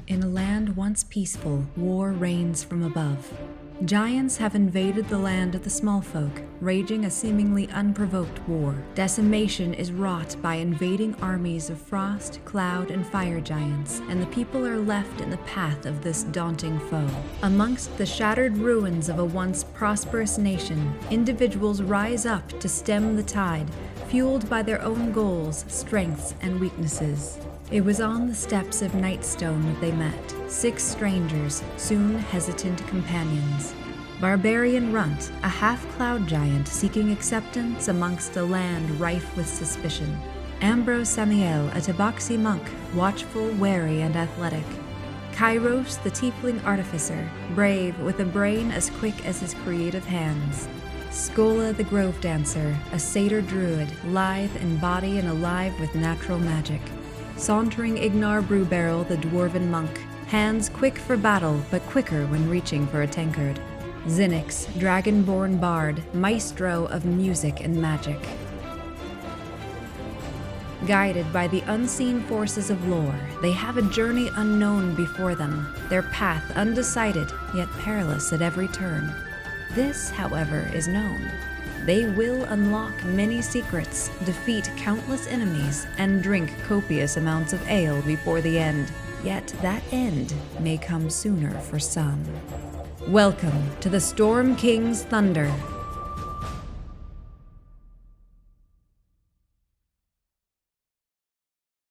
In a land once peaceful, war reigns from above. Giants have invaded the land of the small folk, raging a seemingly unprovoked war. Decimation is wrought by invading armies of frost, cloud, and fire giants, and the people are left in the path of this daunting foe. Amongst the shattered ruins of a once prosperous nation, individuals rise up to stem the tide, fueled by their own goals, strengths, and weaknesses. It was on the steps of Nightstone that they met, 6 strangers, soon hesitant companions. Barbarian Runt, a half-cloud giant seeking acceptance amongst a land rife with suspicion. Ambrose Samael, a Tabaxi monk, watchful, wary, and athletic. Kyros, the Tiefling Artificer, brave, with a brain as quick as his creative hands. Skola, the Grove Dancer, a Satyr Druid, lithe in body and alive with natural magic. Sauntering Ignar Brewbarrel, the Dwarven monk, hands quick for battle but quicker when reaching for a tankard. Xinix, Dragonborn bard, maestro of music and magic. Guided by the unseen forces of lore, they have a journey unknown before them, their path undecided yet perilous at every turn. This, however, is known. They will unlock many secrets, defeat countless enemies, and drink copious amounts of ale before the end. Yet that end may come sooner for some. Welcome to the Storm King's Thunder.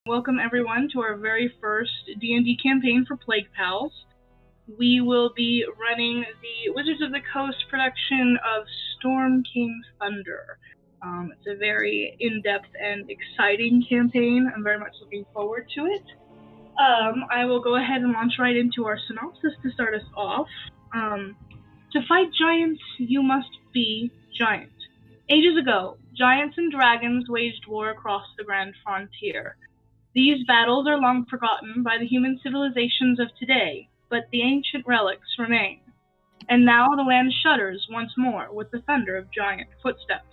Welcome everyone to our very first D&D campaign for Plague Pals. We will be running the Wizards of the Coast production of Storm King's Thunder. It's a very in-depth and exciting campaign. I'm very much looking forward to it. I will go ahead and launch right into our synopsis to start us off. To fight giants, you must be giant. Ages ago, giants and dragons waged war across the Grand Frontier. These battles are long forgotten by the human civilizations of today, but the ancient relics remain. And now the land shudders once more with the thunder of giant footsteps.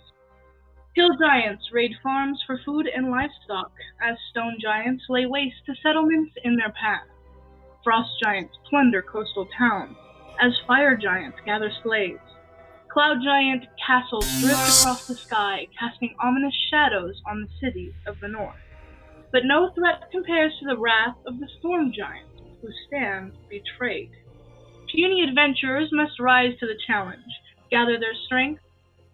Hill giants raid farms for food and livestock, as stone giants lay waste to settlements in their path. Frost giants plunder coastal towns, as fire giants gather slaves. Cloud giant castles drift across the sky, casting ominous shadows on the cities of the north. But no threat compares to the wrath of the storm giant, who stands betrayed. Puny adventurers must rise to the challenge, gather their strength,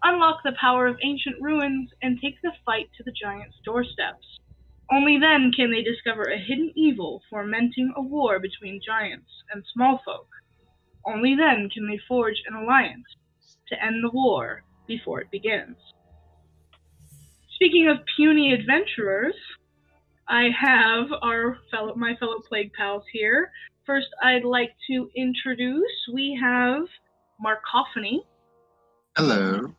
unlock the power of ancient ruins, and take the fight to the giant's doorsteps. Only then can they discover a hidden evil fomenting a war between giants and small folk. Only then can they forge an alliance to end the war before it begins. Speaking of puny adventurers, I have my fellow Plague Pals here. First, I'd like to introduce, we have Marcophony. Hello.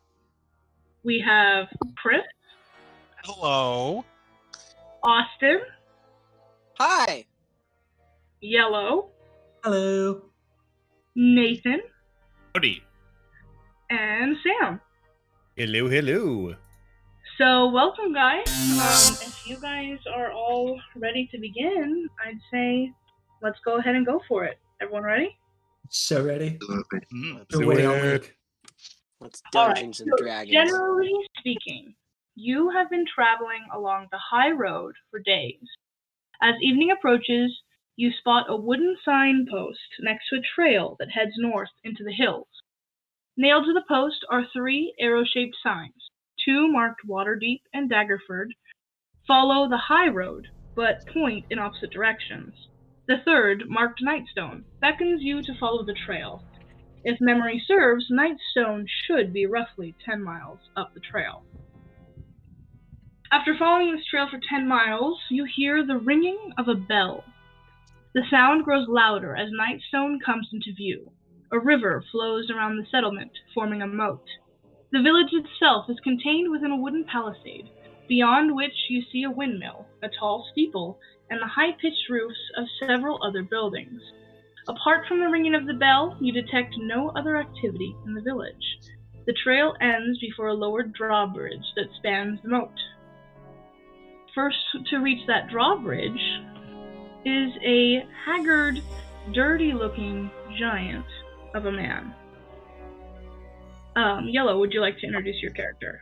We have Chris. Hello. Austyn. Hi. Yellow. Hello. Nathan. Howdy. And Sam. Hello, hello. So, welcome, guys. If you guys are all ready to begin, I'd say let's go ahead and go for it. Everyone ready? So ready. Absolutely. Been waiting all week. Let's Dungeons and Dragons. Generally speaking, you have been traveling along the high road for days. As evening approaches, you spot a wooden signpost next to a trail that heads north into the hills. Nailed to the post are 3 arrow-shaped signs. 2 marked Waterdeep and Daggerford, follow the high road, but point in opposite directions. The 3rd, marked Nightstone, beckons you to follow the trail. If memory serves, Nightstone should be roughly 10 miles up the trail. After following this trail for 10 miles, you hear the ringing of a bell. The sound grows louder as Nightstone comes into view. A river flows around the settlement, forming a moat. The village itself is contained within a wooden palisade, beyond which you see a windmill, a tall steeple, and the high-pitched roofs of several other buildings. Apart from the ringing of the bell, you detect no other activity in the village. The trail ends before a lowered drawbridge that spans the moat. First to reach that drawbridge is a haggard, dirty-looking giant of a man. Yellow, would you like to introduce your character?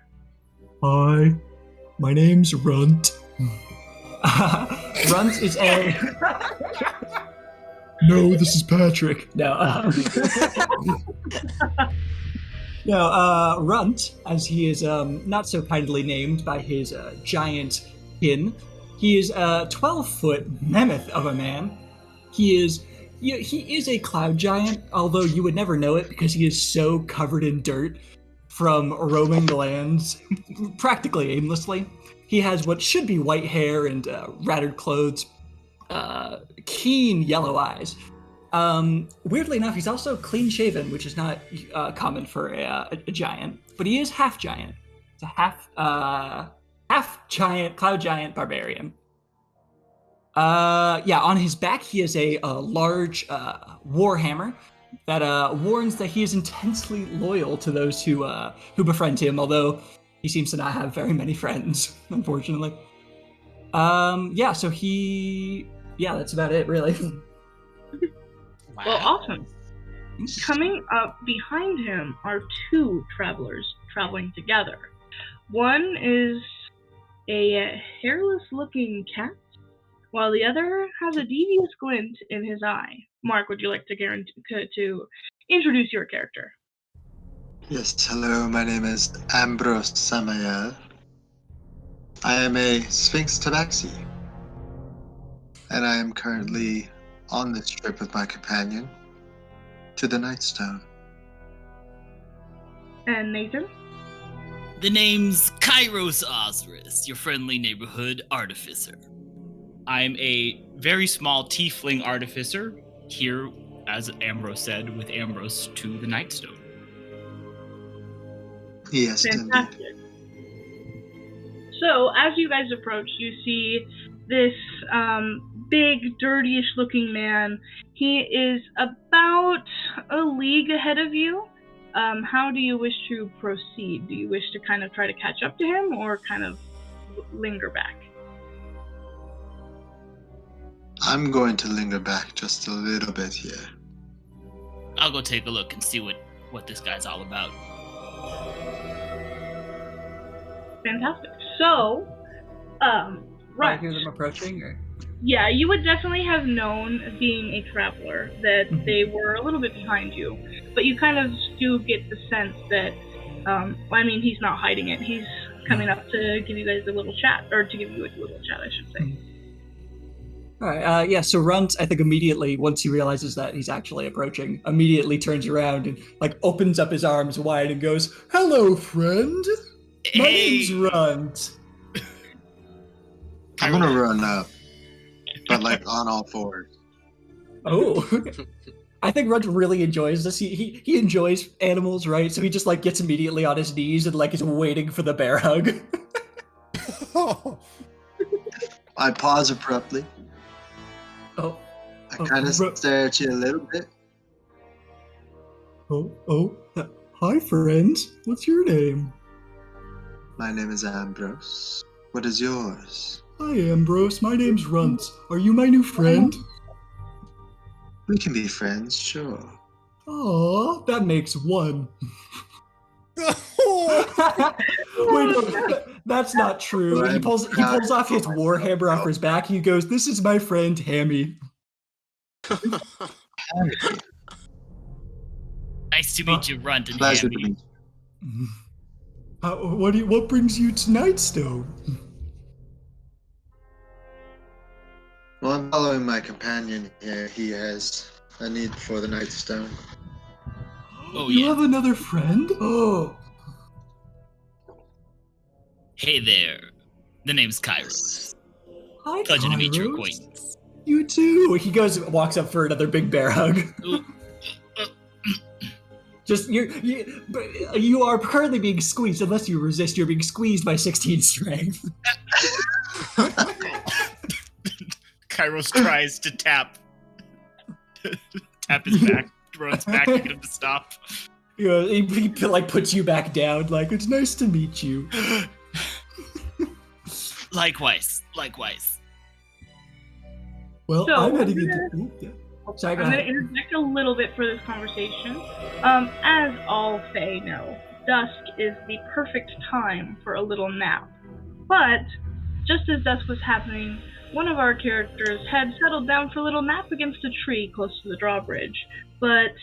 Hi, my name's Runt. Runt is a... No, this is Patrick. No, Runt, as he is not so kindly named by his giant kin, he is a 12-foot mammoth of a man. He is a cloud giant, although you would never know it because he is so covered in dirt from roaming the lands practically aimlessly. He has what should be white hair and rattered clothes, keen yellow eyes. Weirdly enough, he's also clean-shaven, which is not common for a giant, but he is half-giant. It's a half-giant, cloud giant barbarian. On his back, he has a large warhammer that warns that he is intensely loyal to those who befriend him, although he seems to not have very many friends, unfortunately. That's about it, really. Wow. Well, awesome. Coming up behind him are two travelers traveling together. One is a hairless-looking cat, while the other has a devious glint in his eye. Mark, would you like to introduce your character? Yes, hello, my name is Ambrose Samael. I am a Sphinx Tabaxi, and I am currently on this trip with my companion to the Nightstone. And Nathan? The name's Kyros Osiris, your friendly neighborhood artificer. I'm a very small tiefling artificer, here, as Ambrose said, with Ambrose to the Nightstone. Yes, Fantastic. indeed. So, as you guys approach, you see this big, dirty-ish looking man. He is about a league ahead of you. How do you wish to proceed? Do you wish to kind of try to catch up to him, or kind of linger back? I'm going to linger back just a little bit here. I'll go take a look and see what this guy's all about. Fantastic. So, I right. hear them approaching, or? Yeah, you would definitely have known, being a traveler, that they were a little bit behind you. But you kind of do get the sense that, he's not hiding it. He's coming up to give you guys a little chat, or to give you a little chat, I should say. Alright, so Runt, I think immediately, once he realizes that he's actually approaching, immediately turns around and, opens up his arms wide and goes, "Hello, friend! My name's Runt." I'm gonna run up, but on all fours. Oh. I think Runt really enjoys this. He enjoys animals, right? So he just gets immediately on his knees and is waiting for the bear hug. I pause abruptly. Oh. I kind of stare at you a little bit. Hi, friend. What's your name? My name is Ambrose. What is yours? Hi, Ambrose. My name's Runt. Are you my new friend? We can be friends, sure. Aw, that makes one. Wait, no, that's not true. He pulls off his warhammer off his back. He goes, "This is my friend Hammy." Nice to meet you, Runt and Pleasure to Hammy. meet you. What brings you to Nightstone? Well, I'm following my companion here. He has a need for the Nightstone. Oh, You yeah. have another friend? Oh. Hey there. The name's Kyros. Hi, Pleasure to meet your Kyros. acquaintance. You too. He walks up for another big bear hug. Just you are currently being squeezed. Unless you resist, you're being squeezed by 16 strength. Kyros tries to tap his back, runs back to get him to stop. He puts you back down. It's nice to meet you. Likewise. Well, So, I'm heading I'm into. Ooh, yeah. Sorry, go going to ahead. interject a little bit for this conversation. As all Fae know, dusk is the perfect time for a little nap. But, just as dusk was happening, one of our characters had settled down for a little nap against a tree close to the drawbridge. But,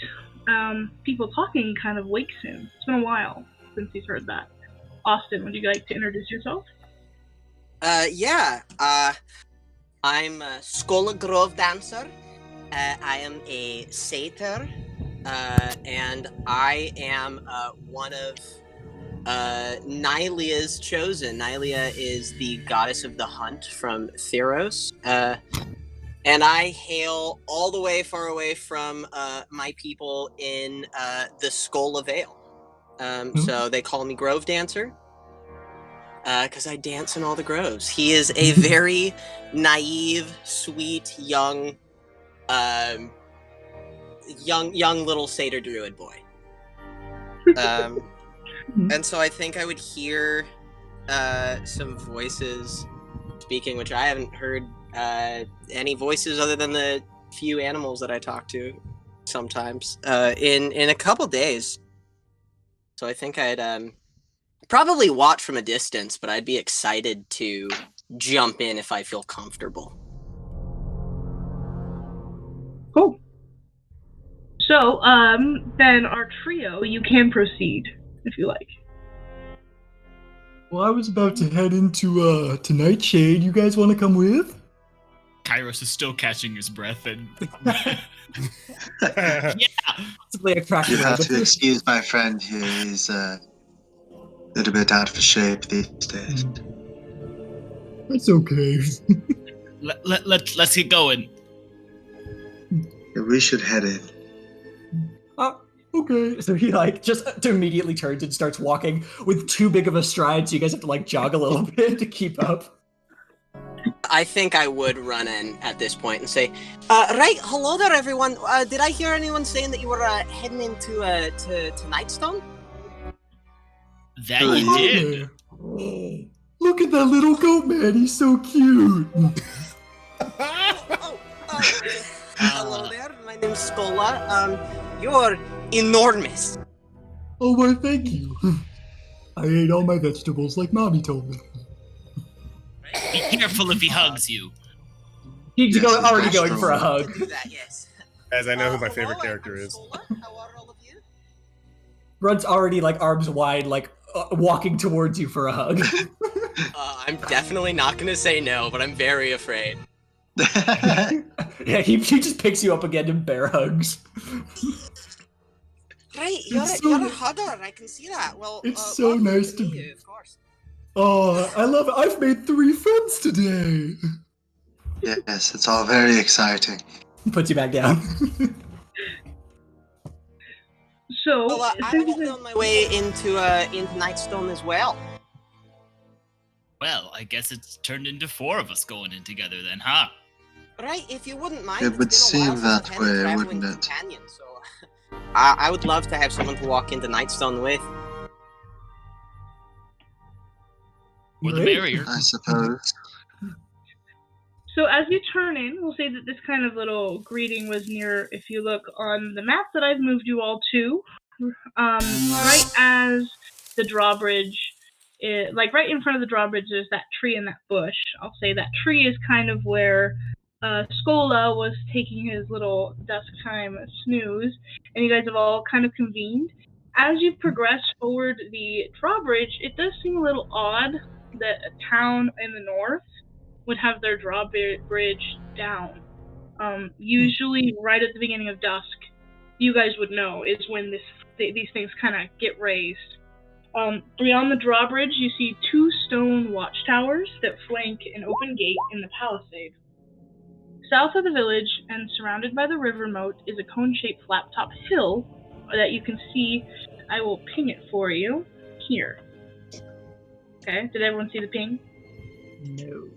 people talking kind of wakes him. It's been a while since he's heard that. Austyn, would you like to introduce yourself? Yeah. I'm a Skola Grove dancer. I am a Satyr, and I am one of Nylia's chosen. Nylia is the goddess of the hunt from Theros, and I hail all the way far away from my people in the Skola Vale. So they call me Grove Dancer. Because I dance in all the groves. He is a very naive, sweet, young little satyr druid boy. And so I think I would hear some voices speaking, which I haven't heard any voices other than the few animals that I talk to sometimes in a couple days. So I think I'd probably watch from a distance, but I'd be excited to jump in if I feel comfortable. Cool. So, then our trio, you can proceed, if you like. Well, I was about to head into to Nightshade. You guys want to come with? Kyros is still catching his breath and Possibly a crack. You have to excuse my friend here. He's a little bit out of shape these days. That's okay. let's get going. Yeah, we should head in. Okay. So he just immediately turns and starts walking with too big of a stride, so you guys have to jog a little bit to keep up. I think I would run in at this point and say, right, hello there, everyone. Did I hear anyone saying that you were heading into to Nightstone? That you did. Oh, look at that little goat man. He's so cute. Hello there. My name's Skola. You're enormous. Oh, why, thank you. I ate all my vegetables like Mommy told me. Be careful if he hugs you. He's Yes, already that's going true. for a hug. Do that, yes. As I know who my favorite hello, character I'm is. Skola. How are all of you? Runt's already arms wide, walking towards you for a hug. I'm definitely not gonna say no, but I'm very afraid. Yeah, he just picks you up again and bear hugs. Right, you're a hugger. I can see that. Well, It's so welcome nice to meet be- you, of course. Oh, I love it. I've made 3 friends today. Yes, it's all very exciting. Puts you back down. So, Well, I'm since actually on my way into Nightstone as well. Well, I guess it's turned into 4 of us going in together then, huh? Right, if you wouldn't mind. It would it's been a while seem since I've that had a way, traveling wouldn't it? companion, so I would love to have someone to walk into Nightstone with. Or the Great. barrier. I suppose. So as you turn in, we'll say that this kind of little greeting was near, if you look on the map that I've moved you all to, right as the drawbridge, right in front of the drawbridge, there's that tree and that bush. I'll say that tree is kind of where Skola was taking his little dusk time snooze, and you guys have all kind of convened. As you progress forward the drawbridge, it does seem a little odd that a town in the north would have their drawbridge down. Usually right at the beginning of dusk, you guys would know, is when these things kind of get raised. Beyond the drawbridge, you see 2 stone watchtowers that flank an open gate in the palisade. South of the village and surrounded by the river moat is a cone-shaped flat-top hill that you can see. I will ping it for you here. Okay, did everyone see the ping? No.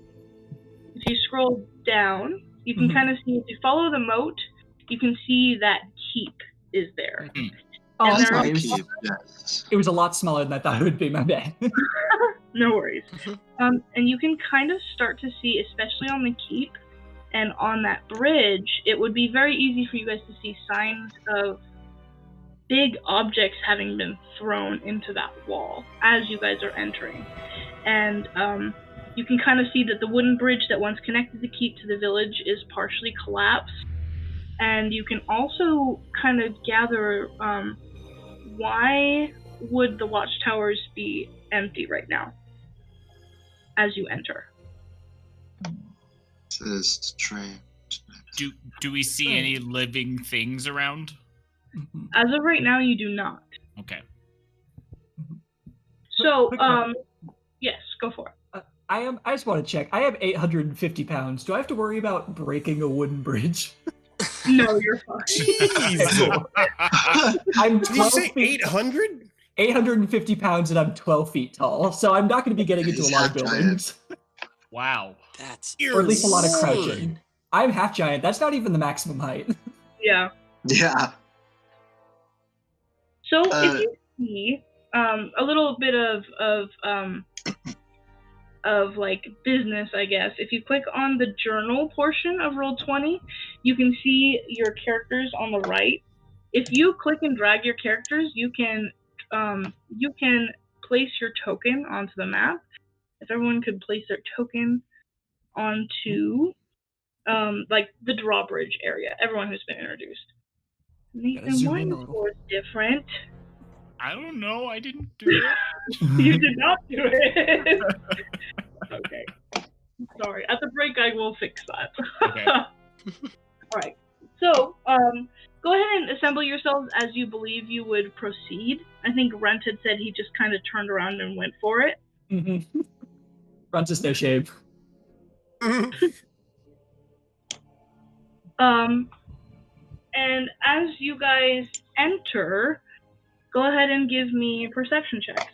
If you scroll down, you can kind of see, if you follow the moat, you can see that keep is there. Oh, And that's there are- right. Yes. It was a lot smaller than I thought it would be, my bad. No worries. And you can kind of start to see, especially on the keep And on that bridge, it would be very easy for you guys to see signs of big objects having been thrown into that wall as you guys are entering. And you can kind of see that the wooden bridge that once connected the keep to the village is partially collapsed. And you can also kind of gather why would the watchtowers be empty right now as you enter. This is strange. Do we see any living things around? As of right now, you do not. Okay. So, yes, go for it. I just want to check. I have 850 pounds. Do I have to worry about breaking a wooden bridge? No, you're fine. Jeez. I'm Did you 12 say feet, 800? 850 pounds and I'm 12 feet tall, so I'm not going to be getting into a lot of buildings. Wow. That's Or at least a lot of insane. crouching. I'm half giant. That's not even the maximum height. Yeah. Yeah. So if you see a little bit of like business, I guess, if you click on the journal portion of Roll20, you can see your characters on the right. If you click and drag your characters, you can place your token onto the map. If everyone could place their token onto like the drawbridge area, everyone who's been introduced. Nathan, zoom why in a is little. yours different? I don't know. I didn't do it. You did not do it. Okay. Sorry. At the break, I will fix that. Okay. All right. So, go ahead and assemble yourselves as you believe you would proceed. I think Runt had said he just kind of turned around and went for it. Mm-hmm. Runs is no shame. And as you guys enter, go ahead and give me perception checks.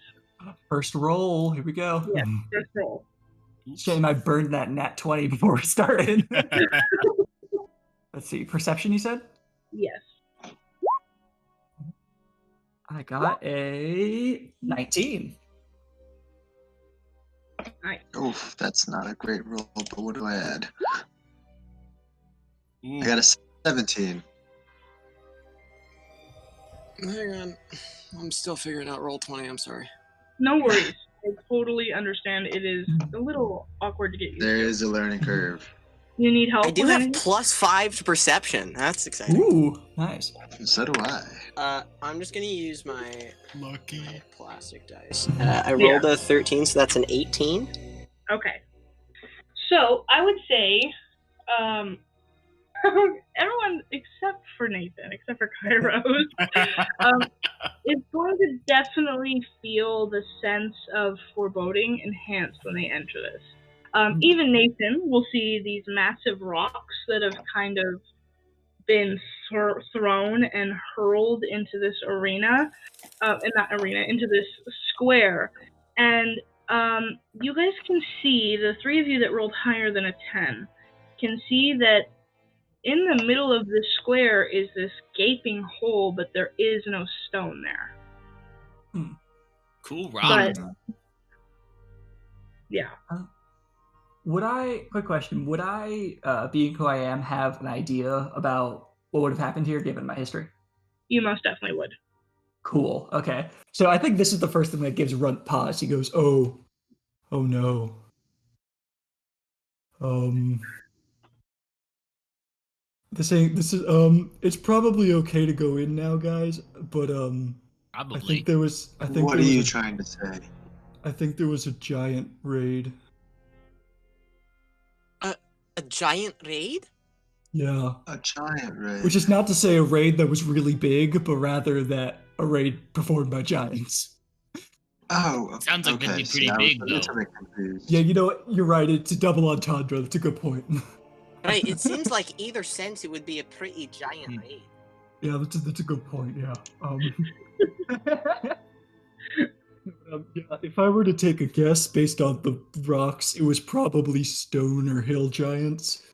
First roll. Here we go. Yeah, first roll. Shame I burned that nat 20 before we started. Let's see. Perception, you said? Yes. I got a 19. Nice. Oof, that's not a great roll, but what do I add? Ooh. I got a 17. Hang on. I'm still figuring out Roll20, I'm sorry. No worries. I totally understand. It is a little awkward to get used There to. is a learning curve. You need help I do with have anything? +5 to perception. That's exciting. Ooh, nice. So do I. I'm just gonna use my Lucky. plastic dice. I rolled a 13, so that's an 18. Okay. So, I would say, everyone except for Nathan, except for Kyros, is going to definitely feel the sense of foreboding enhanced when they enter this. Even Nathan will see these massive rocks that have kind of been thrown and hurled into this arena, into this square. And you guys can see, the three of you that rolled higher than a 10, can see that in the middle of this square is this gaping hole, but there is no stone there. Cool rock. But, yeah. Quick question, would I, being who I am, have an idea about what would have happened here given my history? You most definitely would. Cool, okay. So I think this is the first thing that gives Runt pause. He goes, oh no. It's probably okay to go in now, guys, but, Probably. What are you trying to say? I think there was a giant raid. A giant raid? Yeah. A giant raid. Which is not to say a raid that was really big, but rather that a raid performed by giants. Oh, Sounds like that'd be see, pretty I was big, a though. little bit confused. Yeah, you know what? You're right. It's a double entendre. That's a good point. Right, it seems like either sense it would be a pretty giant raid. Yeah, that's a good point. Yeah. Yeah. If I were to take a guess based on the rocks, it was probably stone or hill giants.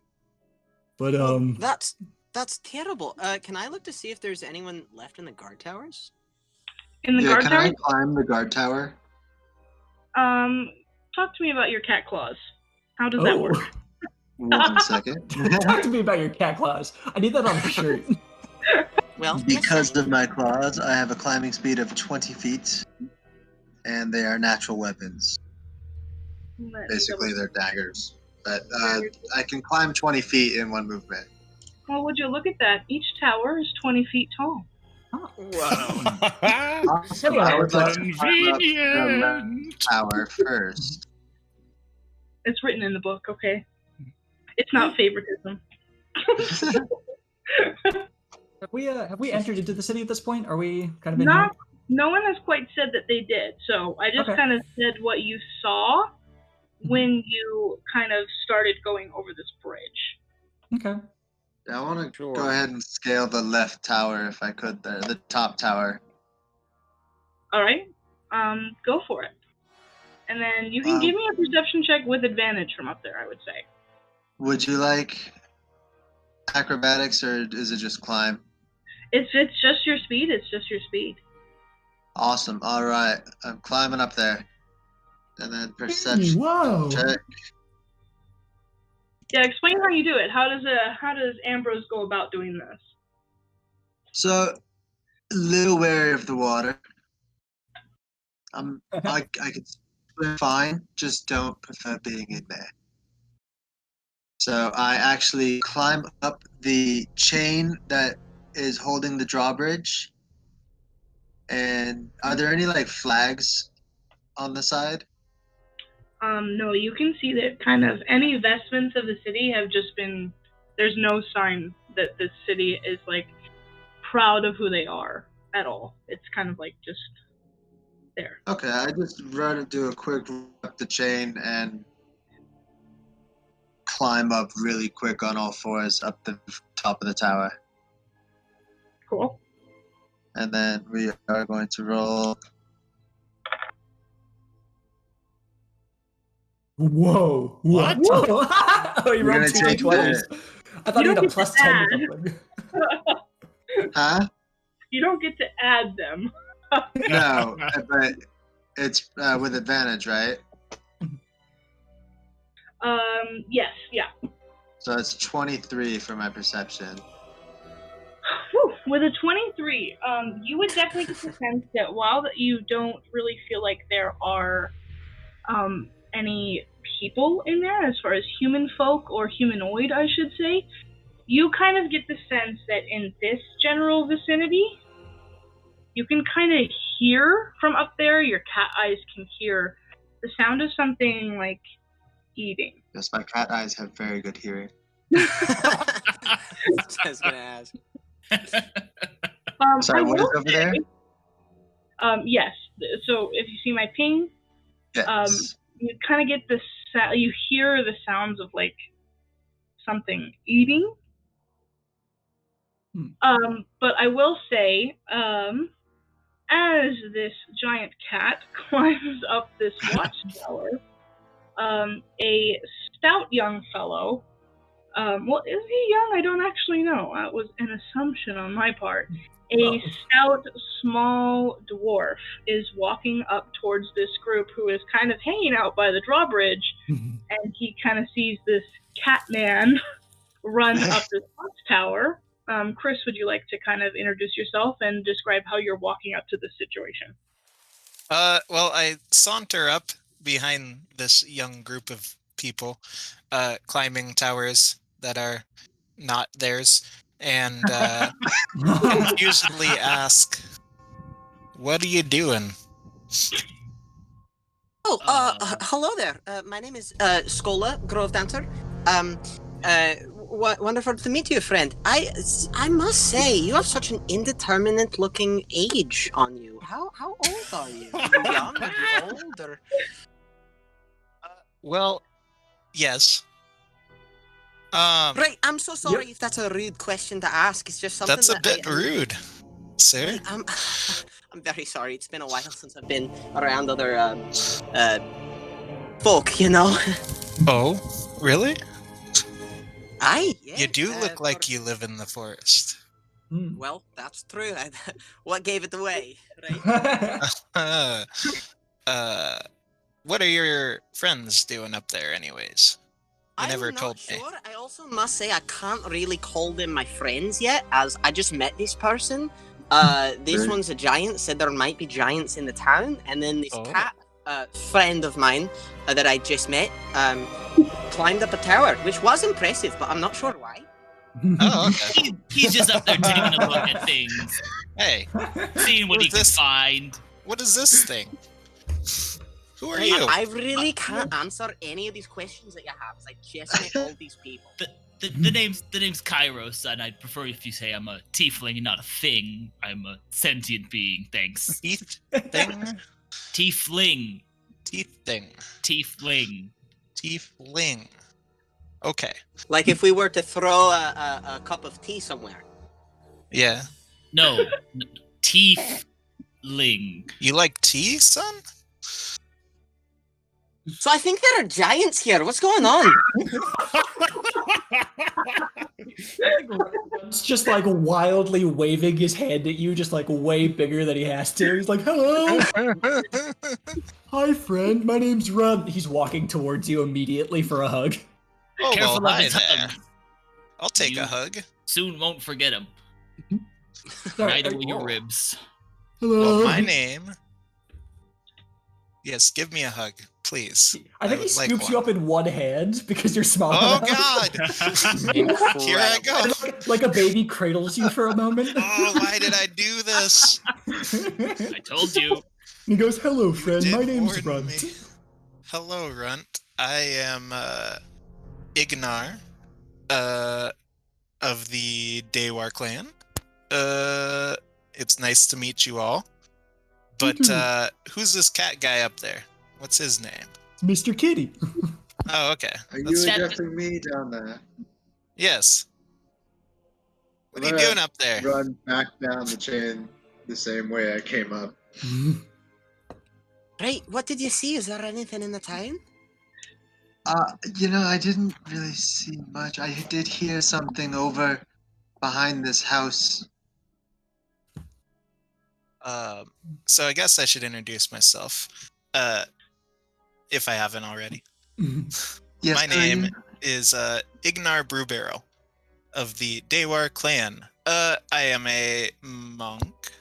But That's terrible. Can I look to see if there's anyone left in the guard towers? In the Yeah, guard can tower? I climb the guard tower? Talk to me about your cat claws. How does that work? 1 second. Talk to me about your cat claws. I need that on a shirt. Well, Because of my claws, I have a climbing speed of 20 feet, and they are natural weapons. Basically, they're daggers. But I can climb 20 feet in one movement. Well, would you look at that? Each tower is 20 feet tall. whoa. Awesome. I would like to climb up the left tower first. It's written in the book, okay? It's not favoritism. Have we entered into the city at this point? Are we kind of in Not, no one has quite said that they did, so I just Okay. kind of said what you saw when you kind of started going over this bridge. here? Okay. I want to Sure. go ahead and scale the left tower if I could there, the top tower. All right, go for it. And then you can give me a perception check with advantage from up there, I would say. Would you like acrobatics or is it just climb? It's just your speed. It's just your speed. Awesome. All right. I'm climbing up there. And then perception Whoa. check. Yeah, explain how you do it. How does Ambrose go about doing this? So, a little wary of the water. I can swim fine, just don't prefer being in there. So I actually climb up the chain that is holding the drawbridge. And are there any like flags on the side? No, you can see that kind of any vestments of the city have just been. There's no sign that this city is like proud of who they are at all. It's kind of like just there. Okay, I just run to do a quick run up the chain and climb up really quick on all fours up the top of the tower. Cool. And then we are going to roll. Whoa. What? Whoa. Oh, you We're rolled gonna take 2d20s. I thought You you had don't a get plus to 10 or add. something. Huh? You don't get to add them. No, but it's with advantage, right? Yes, yeah. So it's 23 for my perception. Whew. With a 23, you would definitely get the sense that while that you don't really feel like there are any people in there, as far as human folk or humanoid, I should say, you kind of get the sense that in this general vicinity, you can kind of hear from up there, your cat eyes can hear the sound of something like eating. Yes, my cat eyes have very good hearing. I was gonna ask. Sorry, I what is will over there? say, yes. So if you see my ping, Yes. you kind of get the you hear the sounds of like something eating. But I will say, as this giant cat climbs up this watchtower, a stout young fellow. Well, is he young? I don't actually know. That was an assumption on my part. A stout, small dwarf is walking up towards this group who is kind of hanging out by the drawbridge, and he kind of sees this cat man run up this watchtower. Chris, would you like to kind of introduce yourself and describe how you're walking up to this situation? Well, I saunter up behind this young group of people, climbing towers that are not theirs, and confusedly ask, "What are you doing?" Oh, hello there. My name is Skola, Grove Dancer. Wonderful to meet you, friend. I must say, you have such an indeterminate-looking age on you. How old are you? Are you young? Are you old? Or... Well, yes. Right, I'm so sorry if that's a rude question to ask. It's just something That's a bit rude, sir. I'm very sorry. It's been a while since I've been around other folk, you know. Oh, really? Yeah, You do look like you live in the forest. Well, that's true. What gave it away, right? What are your friends doing up there, anyways? never I'm not told me. sure. I also must say I can't really call them my friends yet, as I just met this person. This Right. one's a giant, said there might be giants in the town, and then this Oh. cat friend of mine that I just met climbed up a tower, which was impressive, but I'm not sure why. Oh, okay. He's just up there taking a look at things, Hey, seeing what What he is can this? find. what is this thing? Who are Like, you? I really can't answer any of these questions that you have, as I just met all these people. The name's Kyros, and I'd prefer if you say I'm a tiefling and not a thing. I'm a sentient being, thanks. Teeth thing? Tiefling. Teeth thing. Tiefling. Tiefling. Okay. Like if we were to throw a cup of tea somewhere. Yeah. No. Tiefling. You like tea, son? So I think there are giants here. What's going on? It's just like wildly waving his hand at you, just like way bigger than he has to. He's like, "Hello, hi friend, my name's Runt." He's walking towards you immediately for a hug. Oh, Careful well, of hi his there. hug. I'll take You- a hug. Soon won't forget him. Sorry, Neither will your ribs. Hello. Well, my name. Yes, give me a hug, please. I think he would like scoops you one. up in one hand because you're small Oh enough. God! Incredible. Here I go. Like a baby cradles you for a moment. Oh, why did I do this? I told you. He goes, "Hello, friend. Did My name's warn Runt." me. Hello, Runt. I am Ignar, of the Daywar clan. It's nice to meet you all. But who's this cat guy up there? What's his name? It's Mr. Kitty. Oh, okay. Are you That's- addressing me down there? Yes. What are you Alright. doing up there? Run back down the chain the same way I came up. Right, what did you see? Is there anything in the town? I didn't really see much. I did hear something over behind this house. So I guess I should introduce myself, if I haven't already. Yes, My who are you? name is Ignar Brewbarrel of the Daywar clan. I am a monk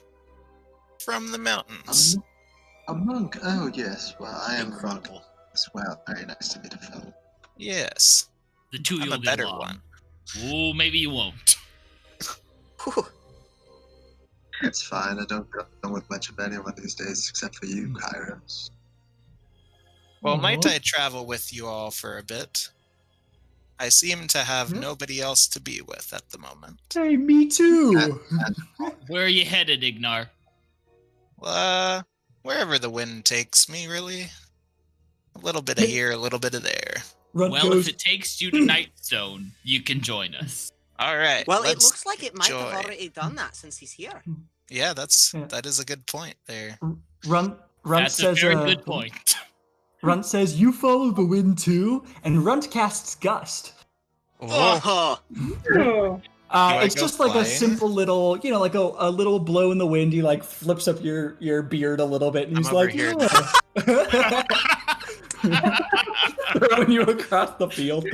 from the mountains. A monk? Oh, yes. Well, I am a monk as well. Very nice to meet a fellow. Yes, The two I'm you'll a get better along. one. Oh, maybe you won't. Whew. It's fine. I don't get along with much of anyone these days except for you, Kyros. Well, might Aw. I travel with you all for a bit? I seem to have Yeah. nobody else to be with at the moment. Hey, me too. Where are you headed, Ignar? Wherever the wind takes me, really. A little bit of here, a little bit of there. Runt Well, goes, if it takes you to Nightstone, you can join us. All right. Well, it let's looks like it might have joy. already done that since he's here. Yeah, Yeah. that is a good point there. Runt That's says, a very good point. Runt says, "You follow the wind too," and Runt casts Gust. Whoa. Oh, Oh. I It's go just like a flying? simple little, like a little blow in the wind. He like flips up your beard a little bit, and I'm he's over like, here "Yeah." Throwing you across the field.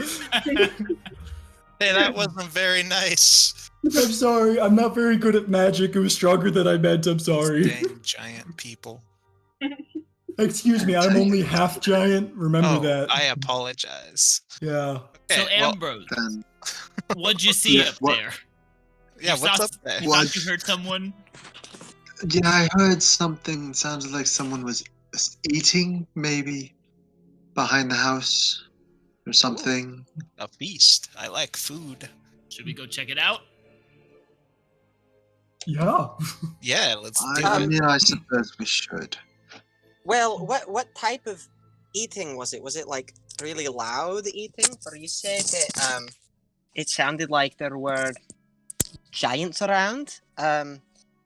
Hey, that wasn't very nice. I'm sorry, I'm not very good at magic. It was stronger than I meant. I'm sorry. Dang giant people. Excuse me, I'm only half giant. Remember Oh, that. I apologize. Yeah. Okay, So, well, Ambrose, Then, what'd you see Yeah, up what- there? yeah, You what's saw- up there? You What? thought you heard someone? yeah, I heard something. Sounded like someone was eating, maybe behind the house or something. A feast. I like food. Should we go check it out? Yeah. Yeah, let's do I it. mean, I suppose we should. well, what type of eating was it? Was it like really loud eating? Or you said that it sounded like there were giants around.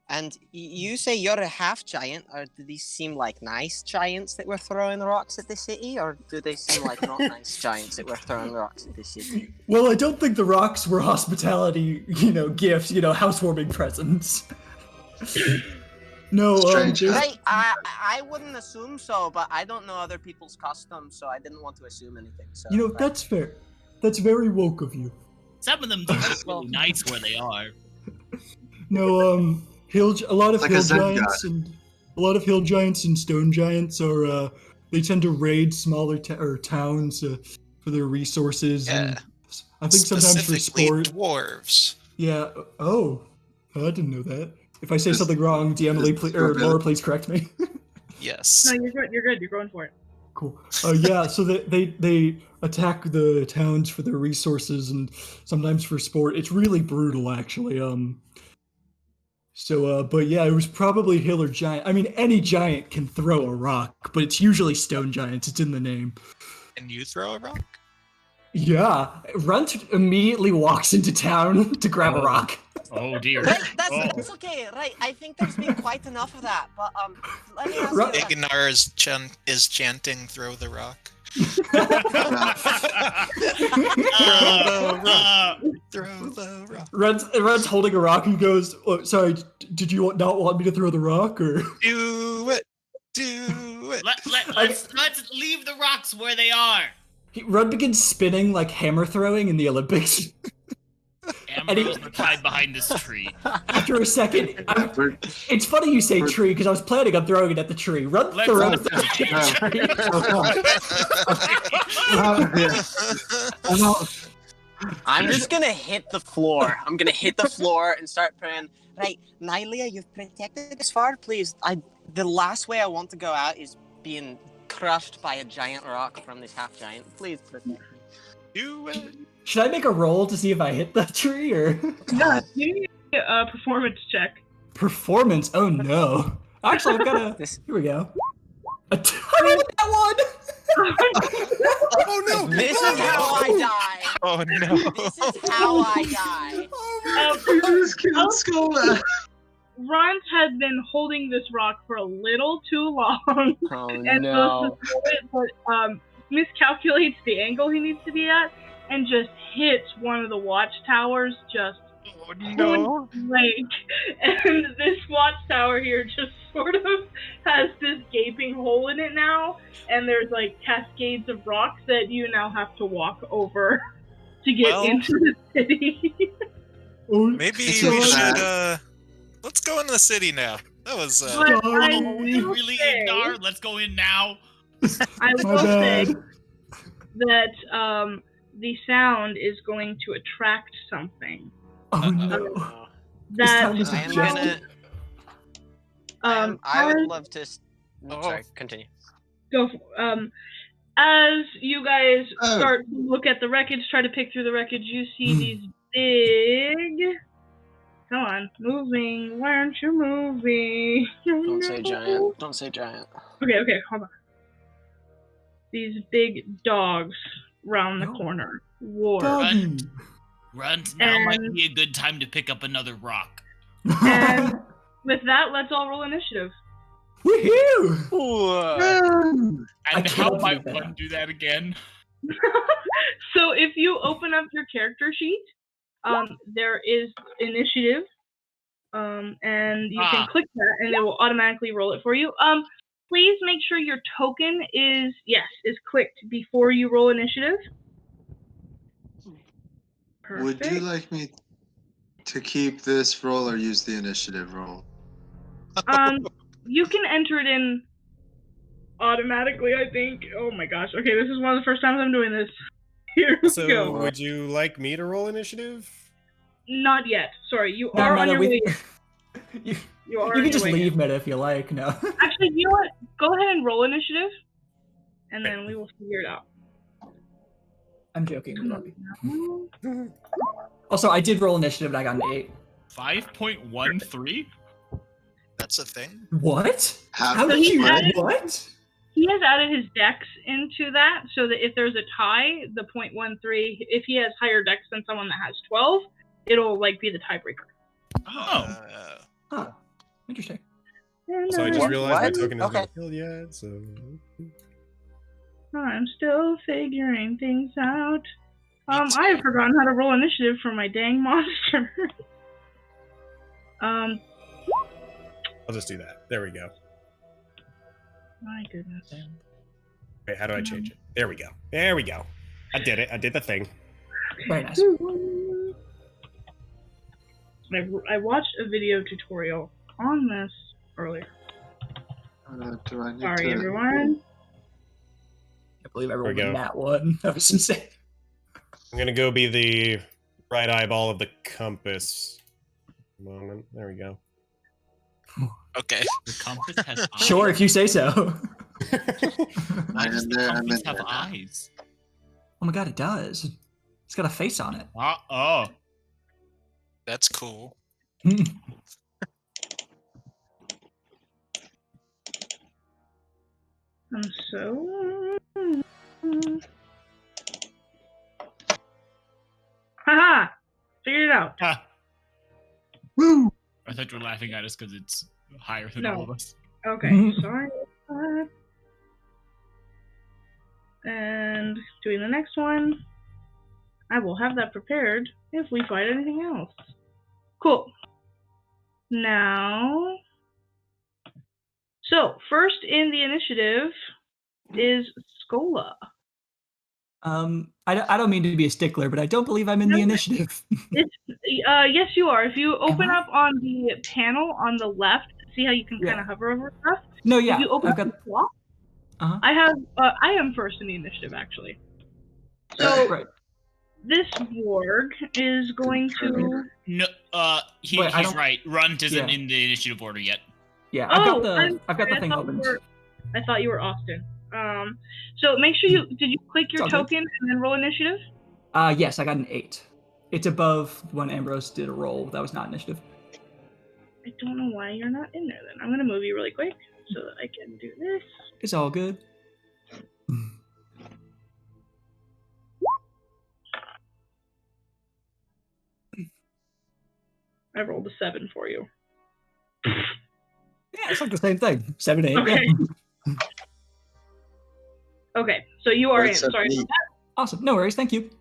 And you say you're a half giant, or do these seem like nice giants that were throwing rocks at the city, or do they seem like not nice giants that were throwing rocks at the city? Well, I don't think the rocks were hospitality, gifts, housewarming presents. No, Strange, there's- huh? Right, I wouldn't assume so, but I don't know other people's customs, so I didn't want to assume anything. So right. that's fair. That's very woke of you. Some of them do look really nice where they are. No, a lot of Like a hill Zen giants and stone giants are they tend to raid smaller towns for their resources. Yeah. And I think sometimes for Specifically sport. dwarves. Yeah. Oh, I didn't know that. If I say something wrong, Laura, please correct me. Yes. No, you're good. You're good. You're going for it. Cool. Yeah, so they attack the towns for their resources and sometimes for sport. It's really brutal, actually. But yeah, it was probably hill or giant. I mean, any giant can throw a rock, but it's usually stone giants. It's in the name. Can you throw a rock? Yeah, Runt immediately walks into town to grab a rock. Oh dear. Right, that's okay. Right, I think there's been quite enough of that. But let me ask you. Ignar is chanting, "Throw the rock." Throw the rock. Runt's holding a rock and goes, oh, "Sorry, did you not want me to throw the rock, or?" Do it. Do it. Let's leave the rocks where they are. Runt begins spinning like hammer throwing in the Olympics. Ambrose hide behind this tree. After a second, it's funny you say tree because I was planning on throwing it at the tree. Runt throws it at the tree. I'm just gonna hit the floor. I'm gonna hit the floor and start praying. Right, Nylia, you've protected us far. Please, the last way I want to go out is being crushed by a giant rock from this half giant. Please protect me. Do it. Should I make a roll to see if I hit the tree or? Yeah, you need a performance check. Performance? Oh no! Actually, I've got a. Here we go. I did that one. Oh no! This is how I die. Oh no! This is how I die. You just killed Skola. Runt had been holding this rock for a little too long, Oh and no. goes to throw it, but miscalculates the angle he needs to be at, and just hits one of the watchtowers just Oh no! blank. And this watchtower here just sort of has this gaping hole in it now, and there's like cascades of rocks that you now have to walk over to get into the city. Maybe we should let's go in the city now. That was But I will Really, say- Ignar? Let's go in now. I My will say bad. that the sound is going to attract something. Oh no! This That time is I am suggested. gonna. I would as- love to. Oh. Sorry, continue. go. As you guys Oh. start to look at the wreckage, try to pick through the wreckage, you see these big. Come on, moving. Why aren't you moving? Don't say giant. Don't say giant. Okay, hold on. These big dogs round the No. corner. War. Doggy. Runt, now might And- be a good time to pick up another rock. And with that, let's all roll initiative. Woohoo! And I how can't might do that. one do that again? So if you open up your character sheet, there is initiative, and you can click that, and it will automatically roll it for you. Please make sure your token is clicked before you roll initiative. Would you like me to keep this roll or use the initiative roll? You can enter it in automatically, I think. Oh my gosh. Okay, this is one of the first times I'm doing this. Here we So, go. would you like me to roll initiative? Not yet. Sorry, you No, are on Meta, your way. you You are on can your just way. leave Meta if you like. No. Actually, you know what? Go ahead and roll initiative, and then we will figure it out. I'm joking. Also, I did roll initiative and I got an 8. 5.13? That's a thing. What? How How did he you? added- What? He has added his dex into that, so that if there's a tie, the 0.13, if he has higher dex than someone that has 12, it'll like be the tiebreaker. Oh. Huh. Interesting. So I just realized my What? token hasn't Okay. been filled yet, so... I'm still figuring things out. I have forgotten how to roll initiative for my dang monster. I'll just do that. There we go. My goodness. Wait, how do I change it? There we go. There we go. I did it. I did the thing. Very nice. I watched a video tutorial on this earlier. Do I need Sorry, to... everyone. I believe I rolled There we go. that one. That was insane. I'm gonna go be the right eyeball of the compass. Moment. There we go. Okay. The compass has eyes. Sure, if you say so. Why I does am the there, I'm compass in have there now. eyes? Oh my god, it does. It's got a face on it. Oh. That's cool. I'm so... Haha! Figured it out. Ha. Woo! I thought you were laughing at us because it's higher than No. all of us. Okay, sorry. And doing the next one. I will have that prepared if we find anything else. Cool. Now... So, first in the initiative is Skola. I don't mean to be a stickler, but I don't believe I'm in the No. initiative. Yes, you are. If you open I? up on the panel on the left, see how you can Yeah. kind of hover over stuff? No, yeah. If you open I've up got. the swap, Uh-huh. I am first in the initiative, actually. So, Right. this warg is going to... No, Wait, I he's don't- right. Runt isn't Yeah. in the initiative order yet. Yeah, Oh, I've got the thing I thought opened. I thought you were Austyn. So make sure did you click your It's all good. token and then roll initiative? Yes, I got an 8. It's above when Ambrose did a roll. That was not initiative. I don't know why you're not in there then. I'm going to move you really quick so that I can do this. It's all good. I rolled a 7 for you. Yeah, it's like the same thing. 7, 8. Okay. Yeah. Okay, so you are in. What's up, Sorry me? about that. Awesome. No worries. Thank you.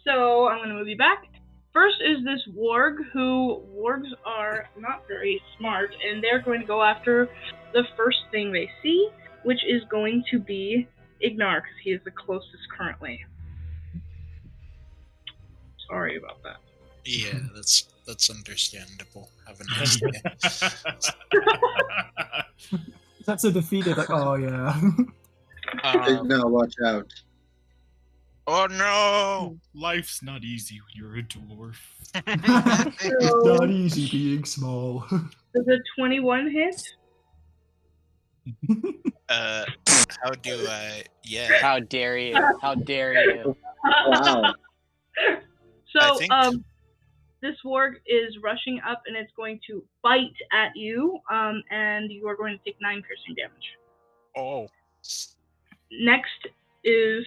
So I'm going to move you back. First is this warg, who wargs are not very smart, and they're going to go after the first thing they see, which is going to be Ignar, because he is the closest currently. Sorry about that. Yeah, that's understandable. Have a nice day. That's a defeated. Like, oh yeah. No, watch out. Oh no! Life's not easy when you're a dwarf. It's not easy being small. Does a 21 hit? How do I? Yeah. How dare you? How dare you? Wow. So, I think- this warg is rushing up and it's going to bite at you, and you are going to take 9 piercing damage. Oh. Next is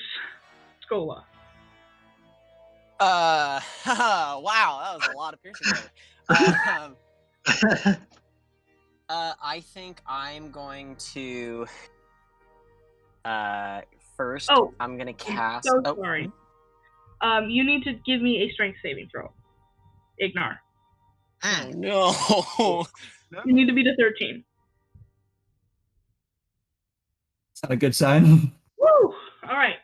Skola. Wow, that was a lot of piercing damage. I think I'm going to first. Oh, I'm gonna cast. So oh, sorry. You need to give me a strength saving throw. Ignar. oh no! You need to beat a 13. It's not a good sign. Woo! All right.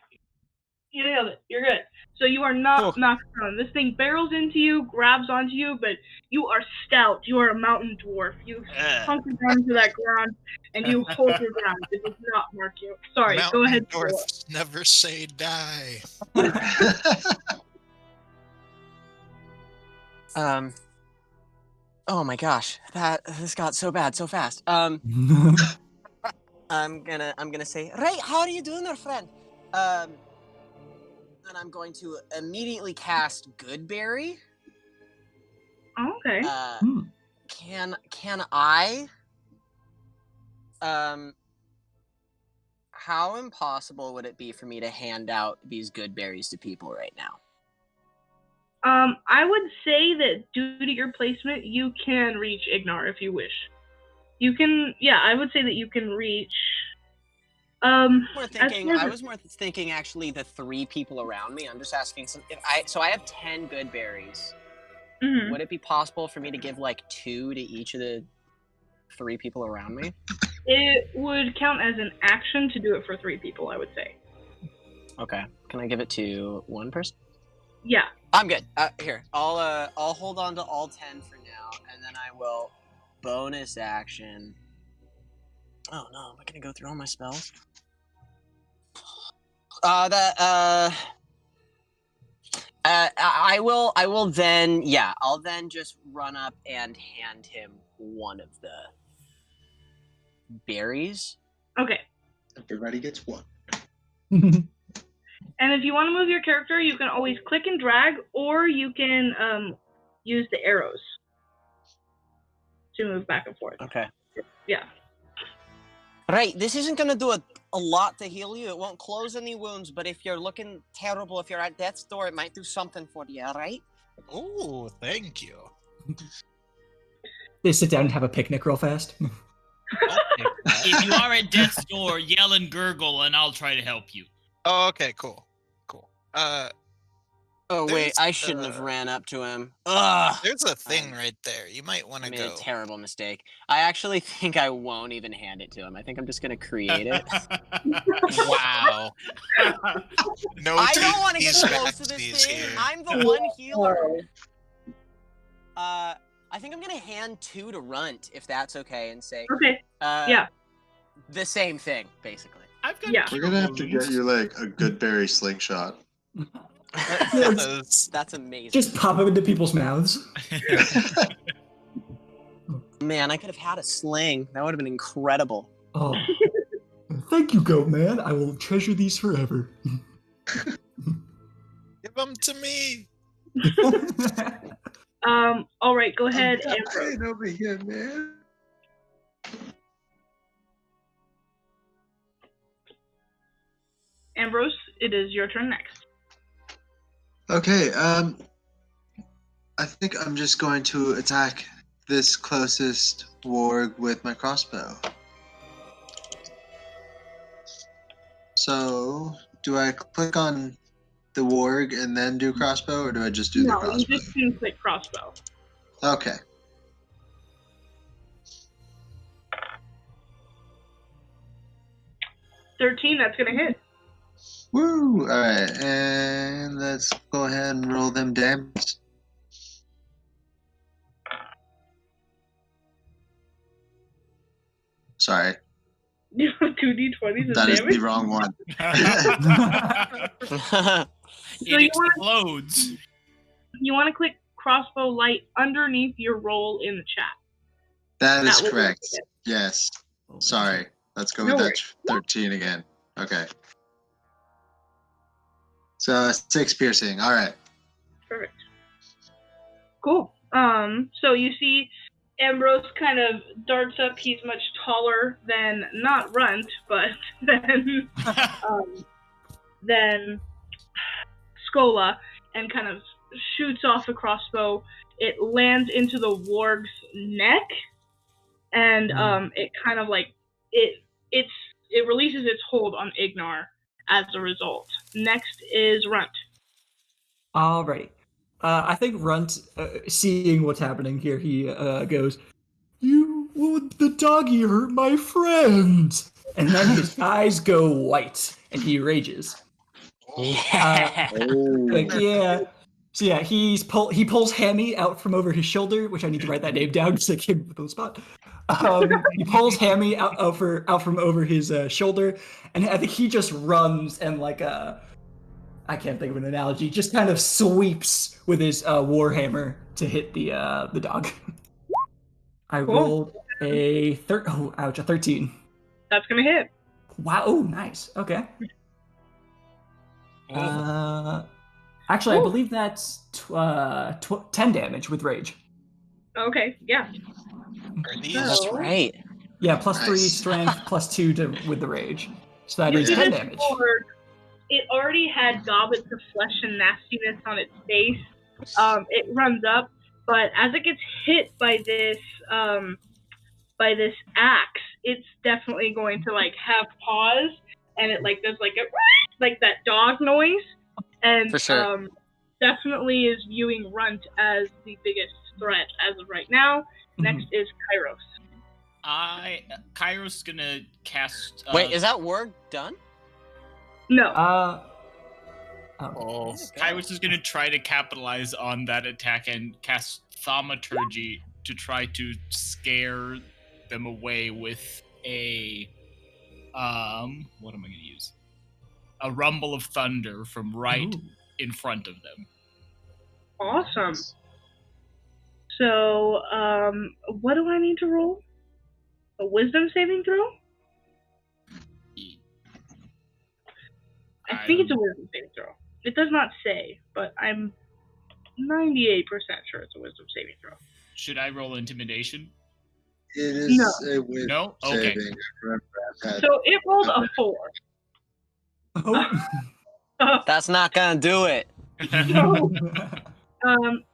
You nailed it. You're good. So you are not Oh. knocked prone. This thing barrels into you, grabs onto you, but you are stout. You are a mountain dwarf. You hunker down to that ground, and you hold your ground. It does not mark you. Sorry, Mountain go ahead. dwarfs never say die. Oh my gosh, this got so bad so fast. I'm gonna say, Ray, how are you doing there, friend? And I'm going to immediately cast Goodberry. Oh, okay. Can I? How impossible would it be for me to hand out these good berries to people right now? I would say that due to your placement, you can reach Ignar if you wish. You can, yeah, I would say that you can reach. I was more thinking actually the 3 people around me. I'm just asking so I have 10 good berries. Mhm. Would it be possible for me to give like 2 to each of the 3 people around me? It would count as an action to do it for 3 people, I would say. Okay. Can I give it to 1 person? Yeah. I'm good. Here, I'll hold on to all 10 for now, and then I will bonus action. Oh no, am I gonna go through all my spells? I will then, yeah, I'll then just run up and hand him one of the berries. Okay. Everybody gets one. And if you want to move your character, you can always click and drag, or you can use the arrows to move back and forth. Okay. Yeah. Right, this isn't gonna do a lot to heal you. It won't close any wounds, but if you're looking terrible, if you're at death's door, it might do something for you, alright? Oh, thank you. They sit down and have a picnic real fast. If you are at death's door, yell and gurgle, and I'll try to help you. Oh, okay, cool. Oh wait, There's, I shouldn't have ran up to him. Ugh! There's a thing right there. You might want I to made go. a terrible mistake. I actually think I won't even hand it to him. I think I'm just gonna create it. Wow. No, I don't want to get these close to this backsties thing. here. I'm the one healer. I think I'm gonna hand 2 to Runt, if that's okay, and say, Okay. Yeah. the same thing, basically. I've got Yeah. We're gonna have to get you like a good berry slingshot. That's amazing. Just pop them into people's mouths. Man, I could have had a sling. That would have been incredible. Oh, thank you, Goat Man. I will treasure these forever. Give them to me. All right, go ahead, I'm Ambrose. dying over here, man. Ambrose, it is your turn next. Okay, I think I'm just going to attack this closest warg with my crossbow. So, do I click on the warg and then do crossbow, or do I just do the No, crossbow? you just can click crossbow. Okay. $13, that's gonna hit. Woo! Alright, and let's go ahead and roll them damage. Sorry, 2d20s of that is damage. the wrong one. So It explodes. You want to click crossbow light underneath your roll in the chat. That is That will correct. work. Yes. Sorry. Let's go No with that worries. 13 again. Okay. So 6 piercing. All right. Perfect. Cool. So you see Ambrose kind of darts up. He's much taller than, not Runt, but than Skola, and kind of shoots off a crossbow. It lands into the warg's neck, and it kind of like it releases its hold on Ignar as a result. Next is Runt. Alrighty. I think Runt, seeing what's happening here, he goes, the doggy hurt my friend! And then his eyes go white, and he rages. Yeah. Like, yeah. So yeah, he pulls Hammy out from over his shoulder, which I need to write that name down because I came with the spot. He pulls Hammy out from over his shoulder, and I think he just runs and like I can't think of an analogy, just kind of sweeps with his warhammer to hit the dog. I rolled a 13. That's gonna hit. Wow, oh, nice. Okay. Actually, I believe that's 10 damage with rage. Okay, yeah. Are these That's right. Yeah, plus 3 Nice. strength, plus 2 with the rage. So that You is see 10 this damage. warg, it already had gobbets of flesh and nastiness on its face. It runs up, but as it gets hit by this axe, it's definitely going to like have paws, and it like does like a like that dog noise, and For sure. Definitely is viewing Runt as the biggest threat as of right now. Next is Kyros. Kyros is gonna cast. Wait, is that word done? No. Oh, Kyros is going to try to capitalize on that attack and cast Thaumaturgy to try to scare them away with a what am I going to use? A rumble of thunder from right in front of them. Awesome. So, what do I need to roll? A wisdom saving throw? I think it's a wisdom saving throw. It does not say, but I'm 98% sure it's a wisdom saving throw. Should I roll intimidation? It is a wisdom No? Okay. saving. So it rolled a 4. That's not gonna do it.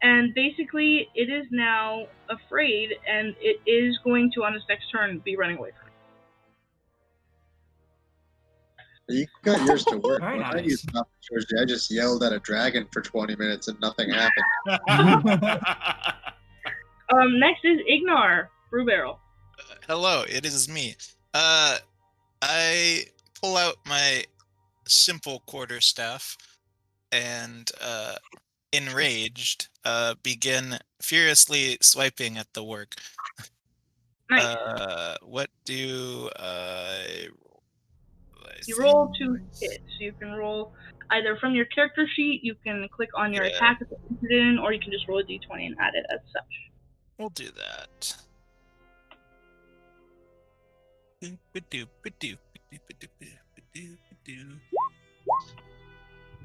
And basically, it is now afraid, and it is going to, on its next turn, be running away from it. You got yours to work. Very When I nice. used Thaumaturgy, I just yelled at a dragon for 20 minutes and nothing happened. Next is Ignar, Brewbarrel. Hello, it is me. I pull out my simple quarterstaff and, enraged, begin furiously swiping at the work. Nice. What do I roll? You roll 2 hits. You can roll either from your character sheet, you can click on your attack if it's in, or you can just roll a d20 and add it as such. We'll do that.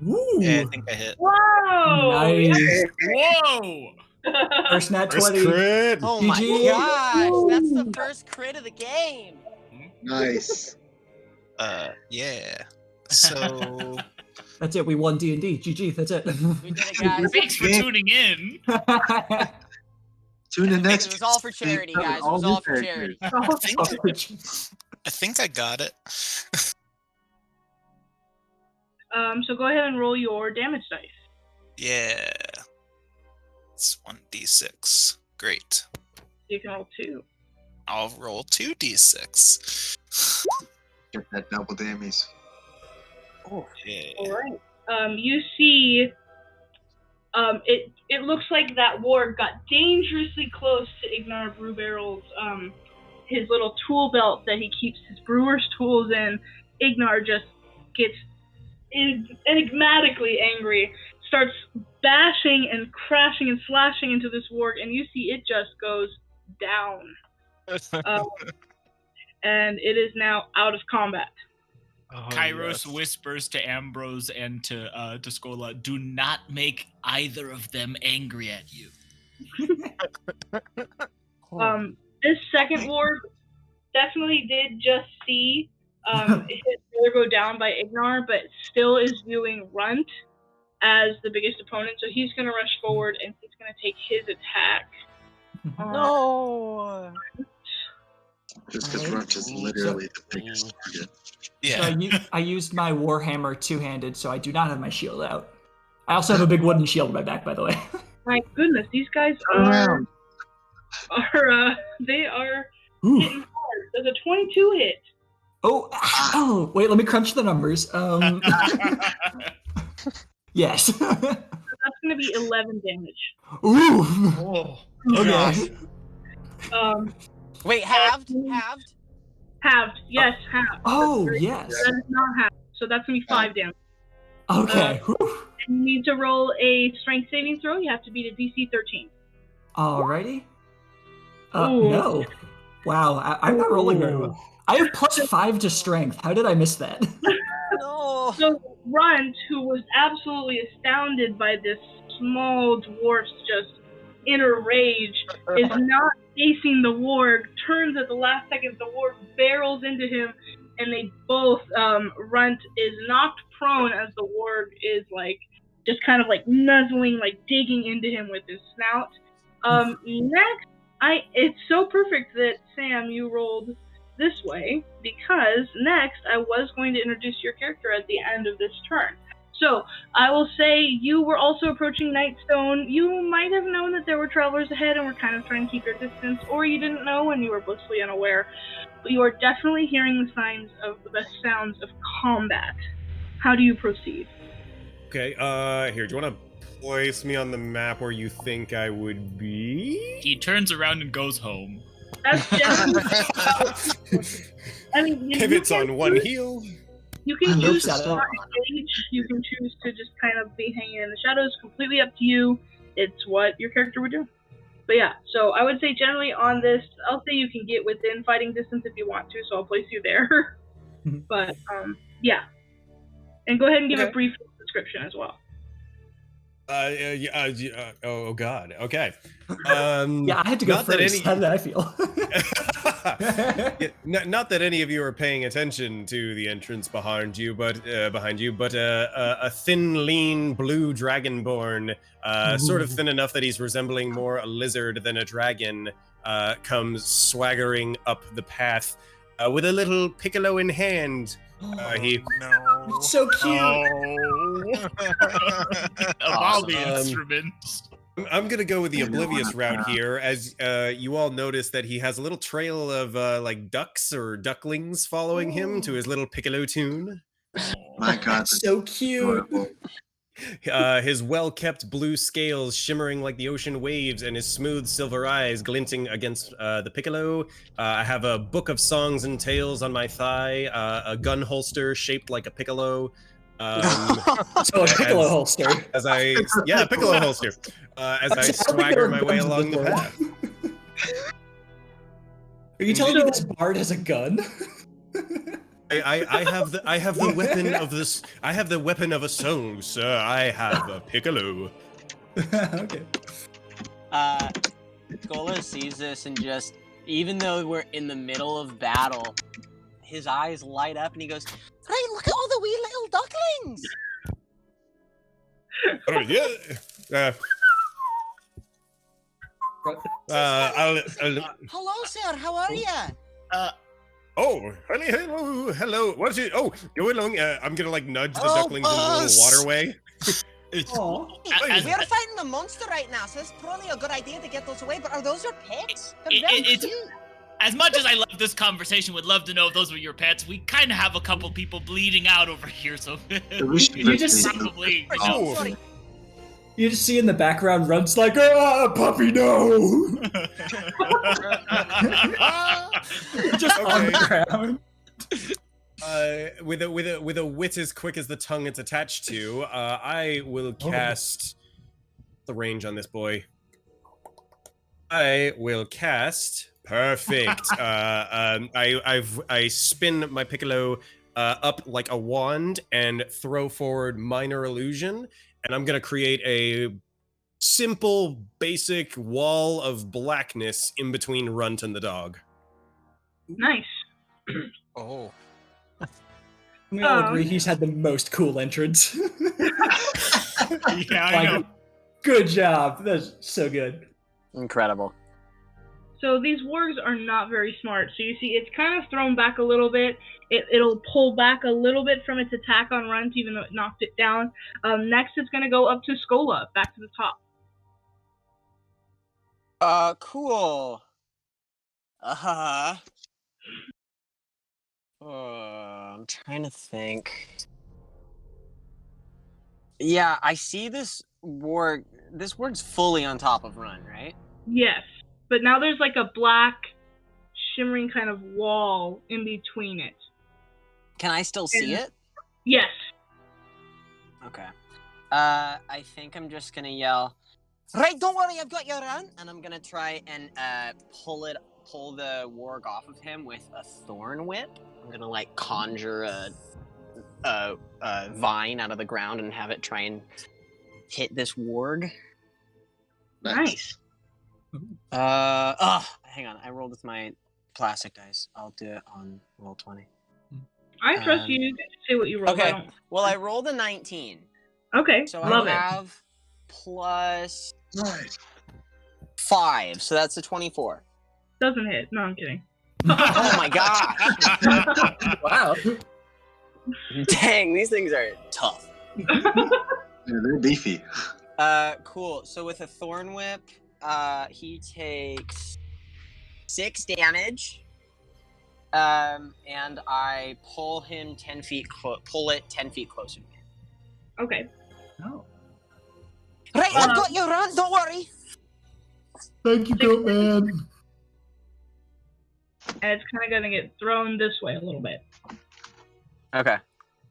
Ooh. Yeah, I think I hit. Whoa! Nice. Whoa! First nat First 20. crit. Oh my GG. gosh, that's the first crit of the game. Nice. Yeah. So That's it. We won D&D. GG. That's it. We did it, guys. Thanks for tuning in. Tune in next It was all for charity, guys. It was all for charity. I think I got it. So go ahead and roll your damage dice. Yeah. It's 1d6. Great. You can roll 2. I'll roll 2d6. Get that double damage. Yeah. Alright. You see, it looks like that warg got dangerously close to Ignar Brewbarrel's, his little tool belt that he keeps his brewer's tools in. Ignar just gets enigmatically angry, starts bashing and crashing and slashing into this warg, and you see it just goes down. And it is now out of combat. Kyros whispers to Ambrose and to Skola, "Do not make either of them angry at you." This second warg definitely did just see his brother go down by Ignar, but still is viewing Runt as the biggest opponent, so he's going to rush forward and he's going to take his attack. No. Just because Runt is literally the biggest target. Yeah. So I used my Warhammer two-handed, so I do not have my shield out. I also have a big wooden shield in my back, by the way. My goodness, these guys Turn are around. they are Ooh. hitting hard. There's a 22 hit. Oh, wait, let me crunch the numbers. Yes. That's going to be 11 damage. Ooh. Oh, Okay. Wait, halved? Halved. Yes, halved. Oh, yes. That is not halved. So that's going to be 5 damage. Okay. Whew. You need to roll a strength saving throw. You have to beat a DC 13. Alrighty. Ooh. No. Wow, I'm not rolling very well. I have +5 to strength. How did I miss that? No. So Runt, who was absolutely astounded by this small dwarf's just inner rage, is not facing the warg, turns at the last second, the warg barrels into him, and they both, Runt is knocked prone as the warg is like, just kind of like nuzzling, like digging into him with his snout. Next, it's so perfect that Sam, you rolled this way, because next I was going to introduce your character at the end of this turn. So, I will say you were also approaching Nightstone. You might have known that there were travelers ahead and were kind of trying to keep your distance, or you didn't know and you were blissfully unaware. But you are definitely hearing the sounds of combat. How do you proceed? Okay, here, do you want to place me on the map where you think I would be? He turns around and goes home. That's generally. I mean, Pivots on one heel. You can I choose to love not engage. You can choose to just kind of be hanging in the shadows. Completely up to you. It's what your character would do. But yeah, so I would say generally on this, I'll say you can get within fighting distance if you want to, so I'll place you there. But yeah, and go ahead and give a brief description as well. Oh God. Okay. Yeah, I had to go first. How did I feel? Not that any of you are paying attention to the entrance behind you, but a thin, lean, blue dragonborn, sort of thin enough that he's resembling more a lizard than a dragon, comes swaggering up the path with a little piccolo in hand. It's so cute. Of all the instruments. I'm gonna go with the oblivious route here, as you all notice that he has a little trail of like ducks or ducklings following him to his little piccolo tune. My God, That's so cute. adorable. His well-kept blue scales shimmering like the ocean waves, and his smooth silver eyes glinting against the piccolo. I have a book of songs and tales on my thigh, a gun holster shaped like a piccolo. So a piccolo holster. Piccolo holster. As I swagger my way along the path. Are you telling me this bard has a gun? I have the weapon of this. I have the weapon of a soul, sir. I have a piccolo. Okay. Skola sees this and just, even though we're in the middle of battle, his eyes light up and he goes, "Right, look at all the wee little ducklings!" Oh yeah. Hello, sir. How are you? Oh, hello. What's it? Oh, go along. I'm gonna like nudge the ducklings into the little waterway. We're fighting the monster right now, so it's probably a good idea to get those away. But are those your pets? They're very cute. As much as I love this conversation, would love to know if those were your pets. We kind of have a couple people bleeding out over here, so You just probably. Sorry. You just see in the background Runt's like, puppy, no! Just on the ground. With a wit as quick as the tongue it's attached to, I will cast the range on this boy. I will cast perfect. I spin my piccolo up like a wand and throw forward minor illusion, and I'm gonna create a simple, basic wall of blackness in between Runt and the dog. Nice. Oh. We all agree he's had the most cool entrance. Yeah, I know. Good job. That's so good. Incredible. So these wargs are not very smart. So you see, it's kind of thrown back a little bit. It'll pull back a little bit from its attack on Runt, even though it knocked it down. Next, it's going to go up to Skola, back to the top. Cool. I'm trying to think. Yeah, I see this warg. This warg's fully on top of Runt, right? Yes. But now there's like a black, shimmering kind of wall in between it. Can I still see it? Yes. Okay. I think I'm just gonna yell, "Right, don't worry, I've got you around," and I'm gonna try and pull the warg off of him with a thorn whip. I'm gonna like conjure a vine out of the ground and have it try and hit this warg. Nice. Hang on. I rolled with my plastic dice. I'll do it on roll 20. I trust you to say what you rolled. Okay. Well, I rolled a 19. Okay. So Love I it. have plus 5. So that's a 24. Doesn't hit. No, I'm kidding. Oh my gosh. Wow. Dang, these things are tough. Yeah, they're beefy. Cool. So with a thorn whip, he takes 6 damage. And I pull him 10 feet pull it 10 feet closer to me. Okay. Oh. Right, I've got you, Runt. Don't worry. Thank you, Goat Man. And it's kind of going to get thrown this way a little bit. Okay.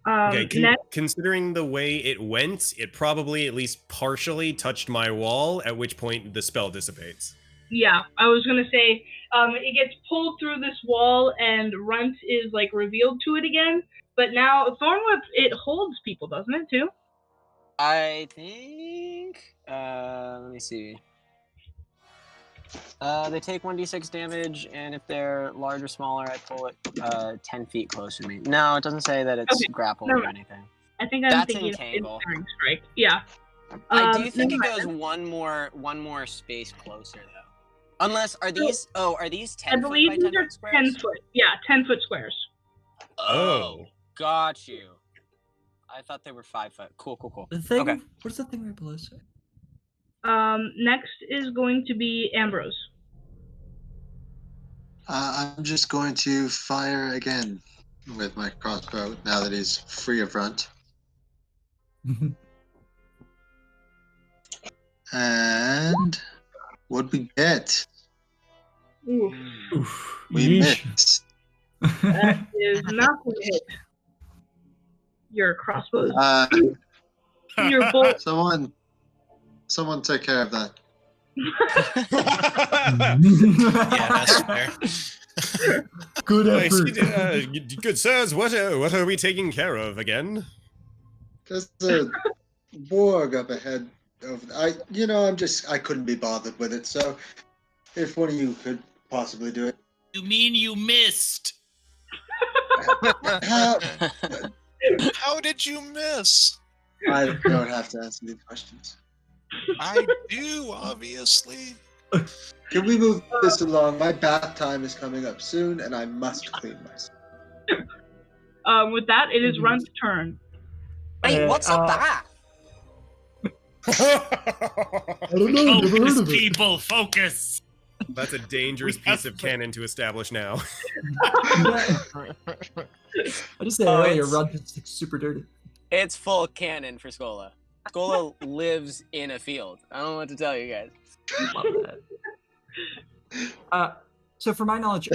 Next, Considering the way it went, it probably at least partially touched my wall, at which point the spell dissipates. yeah, I was going to say, it gets pulled through this wall and Runt is, like, revealed to it again. But now, Thornwhip, it holds people, doesn't it, too? I think. Let me see. They take 1d6 damage, and if they're large or smaller, I pull it 10 feet closer to me. No, it doesn't say that it's grappled or anything. I think I'm That's thinking entangle. it's strike. Yeah. I do think it never goes mind. one more space closer though. Unless are these 10 I foot believe by these 10 are foot squares? 10 foot. Yeah, 10 foot squares. Oh, got you. I thought they were 5 foot. Cool. The thing. Okay. What's the thing right below say? Next is going to be Ambrose. I'm just going to fire again with my crossbow now that he's free of Runt. And what we get? Oof. Oof. We Yeesh. miss. That is not going to hit. Your crossbows. Your bolt. Someone take care of that. Yeah, that's fair. Good I effort. see, good sirs, what are we taking care of again? There's a Borg up ahead. I couldn't be bothered with it. So, if one of you could possibly do it. You mean you missed? How, How did you miss? I don't have to answer these questions. I do, obviously. Can we move this along? My bath time is coming up soon, and I must clean myself. With that, it is Runt's turn. Wait, what's a bath? I don't know. Never heard Focus, of it. people, focus. That's a dangerous piece of canon to establish now. I just said earlier, Runt is super dirty. It's full cannon for Skola. Skola lives in a field. I don't know what to tell you guys. Love that. So for my knowledge,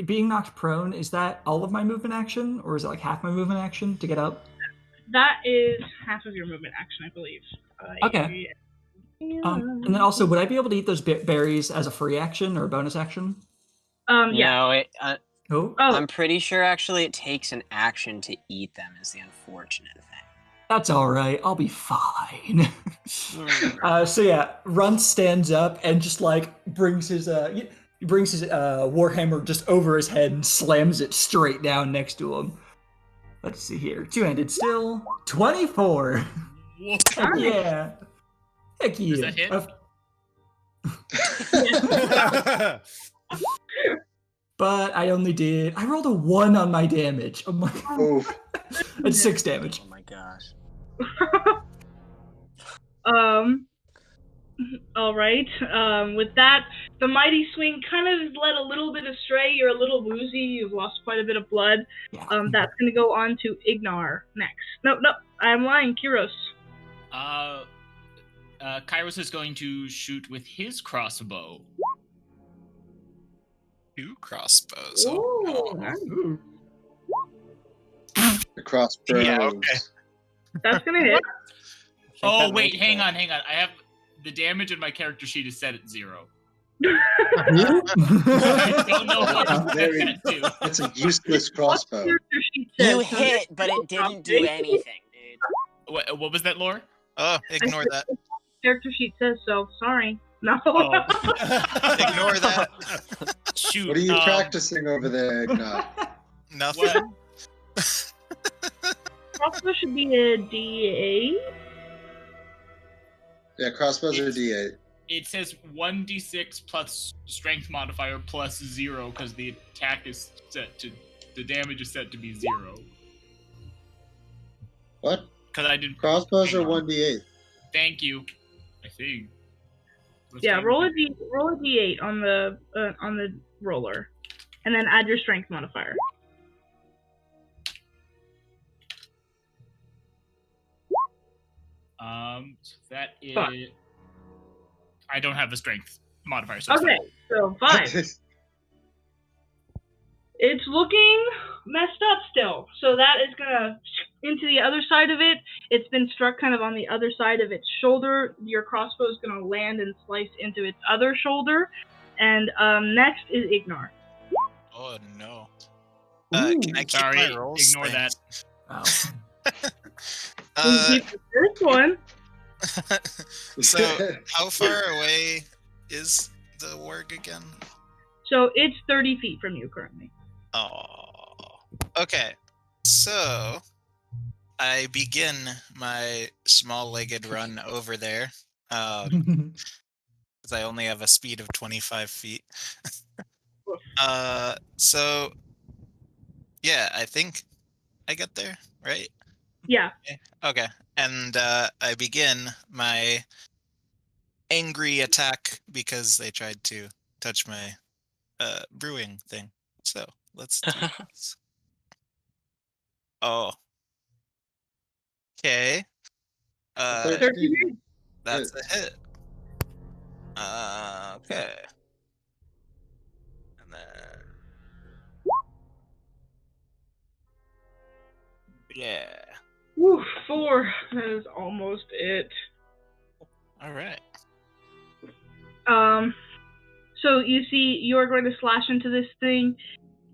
being knocked prone, is that all of my movement action, or is it like half my movement action to get up? That is half of your movement action, I believe. Okay. And then also, would I be able to eat those berries as a free action or a bonus action? Yeah. No, Oh, I'm pretty sure actually it takes an action to eat them is the unfortunate thing. that's all right. I'll be fine. So yeah, Runt stands up and just like brings his warhammer just over his head and slams it straight down next to him. Let's see here. Two-handed still. 24. Heck yeah. Heck yeah. Does that hit? But I rolled a 1 on my damage. Oh my god. Oof. It's 6 damage. Oh my gosh. All right. With that, the mighty swing kind of led a little bit astray. You're a little woozy. You've lost quite a bit of blood. Yeah. That's going to go on to Ignar next. No, I'm lying. Kyros. Kyros is going to shoot with his crossbow. 2 crossbows. Ooh, Oh, no. nice. Ooh. The crossbows. Yeah, okay. That's going to hit. Oh, wait, hang on. I have the damage in my character sheet is set at 0. I don't know what to set that to. It's a useless crossbow. Character sheet says, You so hit, but it didn't do anything, dude. What was that, Lore? Oh, ignore that. Character sheet says so. Sorry. No. Oh. Ignore that. Shoot. What are you practicing over there, Ignar? Nothing. Crossbow should be a D8. Yeah, crossbows are D8. It says 1d6 plus strength modifier plus 0 because the attack is set to the damage is set to be 0. What? Because I did. Crossbows hang are on. 1d8. Thank you. I think. Let's Yeah, find roll a it. D8 on the roller, and then add your strength modifier. So that is. Fuck. I don't have a strength modifier. So it's Okay, so 5. It's looking messed up still. So that is gonna into the other side of it. It's been struck kind of on the other side of its shoulder. Your crossbow is gonna land and slice into its other shoulder. And next is Ignar. Oh no. Ooh, Can I keep sorry, my rolls? ignore that. wow. Keep the first one. So, how far away is the warg again? So it's 30 feet from you currently. Oh. Okay. So, I begin my small-legged run over there. Because I only have a speed of 25 feet. So, yeah, I think I get there, right? Yeah. Okay. And I begin my angry attack because they tried to touch my brewing thing. So let's do this. Oh. Okay. 30 That's a hit. Okay. And then yeah. Woo, 4. That is almost it. All right. So you see, you're going to slash into this thing.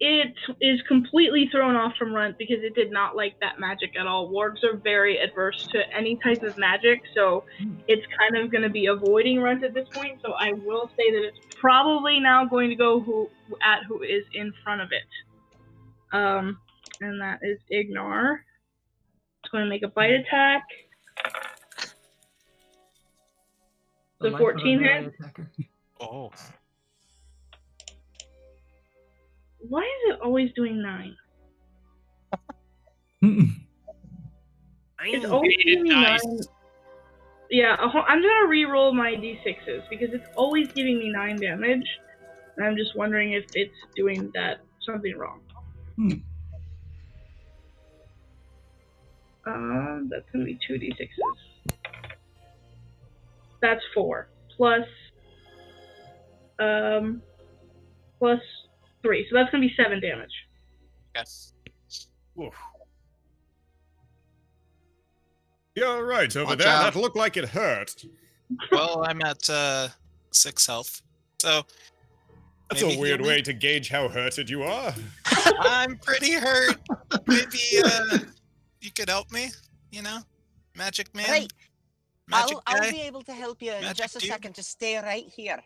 It is completely thrown off from Runt because it did not like that magic at all. Wargs are very adverse to any type of magic, so it's kind of going to be avoiding Runt at this point. So I will say that it's probably now going to go who is in front of it. And that is Ignar. It's going to make a bite attack. The 14 hit. Oh. Why is it always doing 9? It's always giving me 9. Yeah, I'm gonna re-roll my d6s because it's always giving me 9 damage, and I'm just wondering if it's doing something wrong. That's gonna be 2 d6s. That's 4 plus 3, so that's gonna be 7 damage. Yes. Oof. You're right over Watch there. out. That looked like it hurt. Well, I'm at 6 health, so That's maybe a weird heal me? way to gauge how hurted you are. I'm pretty hurt. Maybe you could help me. You know, magic man. Right. Magic I'll guy. be able to help you in Magic just a dude. second. Just stay right here.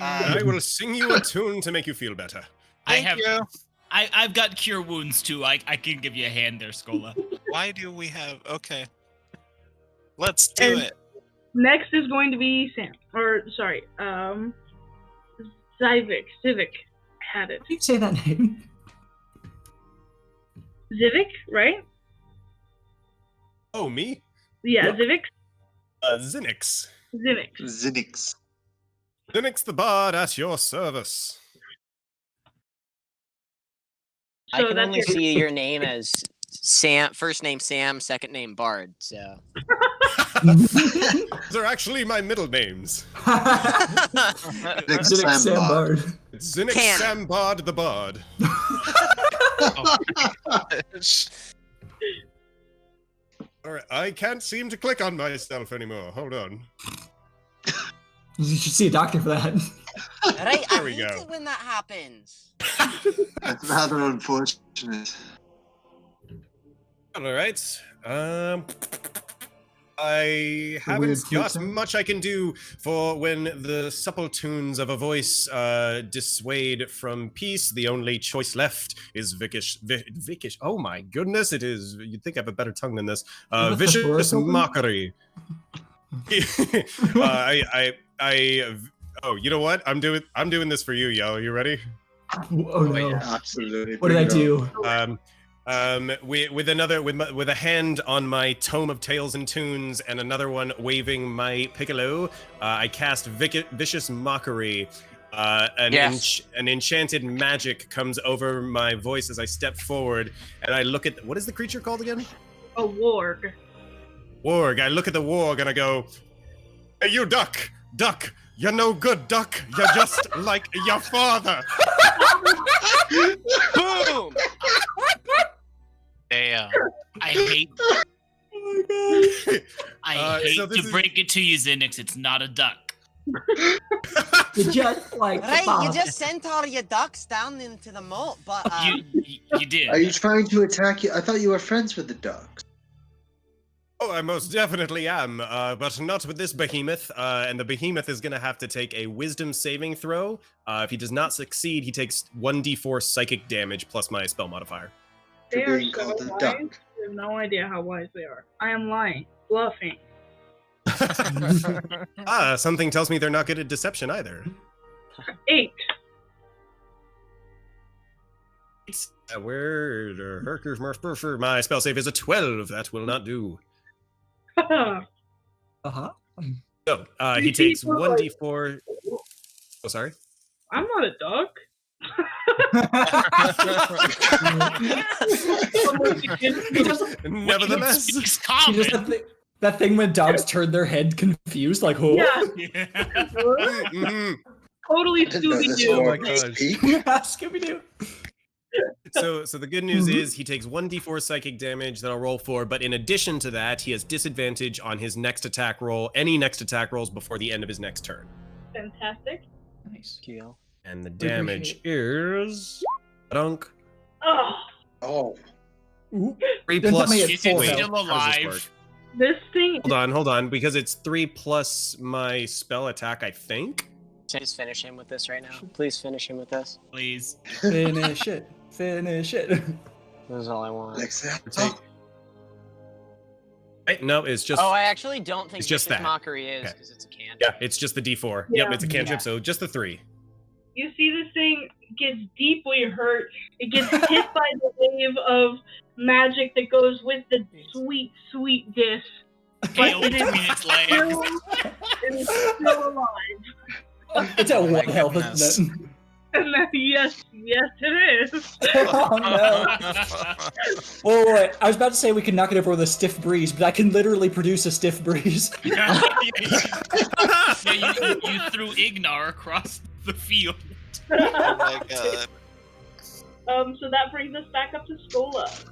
I will sing you a tune to make you feel better. Thank you. I've got cure wounds too. I can give you a hand there, Skola. Why do we have? Okay. Let's do And- it. Next is going to be Sam. Or, sorry, Civic had it. Can you say that name? Civic, right? Oh, me? Yeah, Yep. Civic. Xinix. Xinix. Xinix. Xinix the Bard at your service. I So can that's only your- see your name as Sam. First name Sam, second name Bard. So. Those are actually my middle names. Xinix Sam Bard. It's Xinix Canon. Sam Bard the Bard. Alright, I can't seem to click on myself anymore. Hold on. You should see a doctor for that. Right, There I we hate go. it when that happens. That's rather unfortunate. Alright. I haven't weird got filter. much I can do for when the supple tunes of a voice dissuade from peace. The only choice left is Vickish. Oh my goodness, it is. You'd think I have a better tongue than this. With the Vicious doors open? mockery. Oh, you know what? I'm doing this for you, yo. You ready? Oh no. Yeah, absolutely. What did I Bring it do? With a hand on my tome of tales and tunes and another one waving my piccolo, I cast vicious mockery. An enchanted magic comes over my voice as I step forward, and I look at what is the creature called again? A warg. warg. I look at the warg and I go, "Hey, you duck, duck. You're no good, duck. You're just like your father." Boom! Damn. I hate. Oh my god. I hate so to this is- break it to you, Xinix. It's not a duck. You just like Right, you Bob. just sent all your ducks down into the moat, but You did. Are you trying to attack you? I thought you were friends with the ducks. Oh, I most definitely am, but not with this behemoth. And the behemoth is going to have to take a wisdom saving throw. If he does not succeed, he takes 1d4 psychic damage plus my spell modifier. They For are being so called the wise. duck. You have no idea how wise they are. I am lying, bluffing. Something tells me they're not good at deception either. 8. My spell save is a 12. That will not do. Uh-huh. So, he takes 1d4. Oh, sorry. I'm not a duck. He does, Nevertheless. Speaks he common. does that thing when dogs turn their head confused, like, oh. Yeah, Mhm. totally I didn't know this Scooby-Doo. my warg could gosh. speak. Scooby-Doo. So the good news is he takes 1d4 psychic damage that I'll roll for, but in addition to that, he has disadvantage on his next attack roll, any next attack rolls before the end of his next turn. Fantastic. Nice. Kill. And the damage is dunk. Oh, Oh, Ooh. 3 Then plus. tell me it's He's full still health. How does this alive. work? this thing. Hold on, because it's 3 plus my spell attack, I think. Please finish him with this right now. Please finish him with this. Please. Finish it. Finish it. This is all I want. like that. Take- Wait, no, it's just. Oh, I actually don't think It's just Vicious that. Mockery is, Okay. because it's a cantrip. Yeah, it's just the d4. Yeah. Yep, it's a cantrip, Yeah. so just the 3. You see, this thing gets deeply hurt. It gets hit by the wave of magic that goes with the sweet, sweet diss. Tail it is between its legs. It is still alive. It's at my 1 health, goodness. isn't it? And then, yes, it is. Oh no. Oh, wait. I was about to say we can knock it over with a stiff breeze, but I can literally produce a stiff breeze. Yeah, you threw Ignar across the field. Oh my god. So that brings us back up to Skola.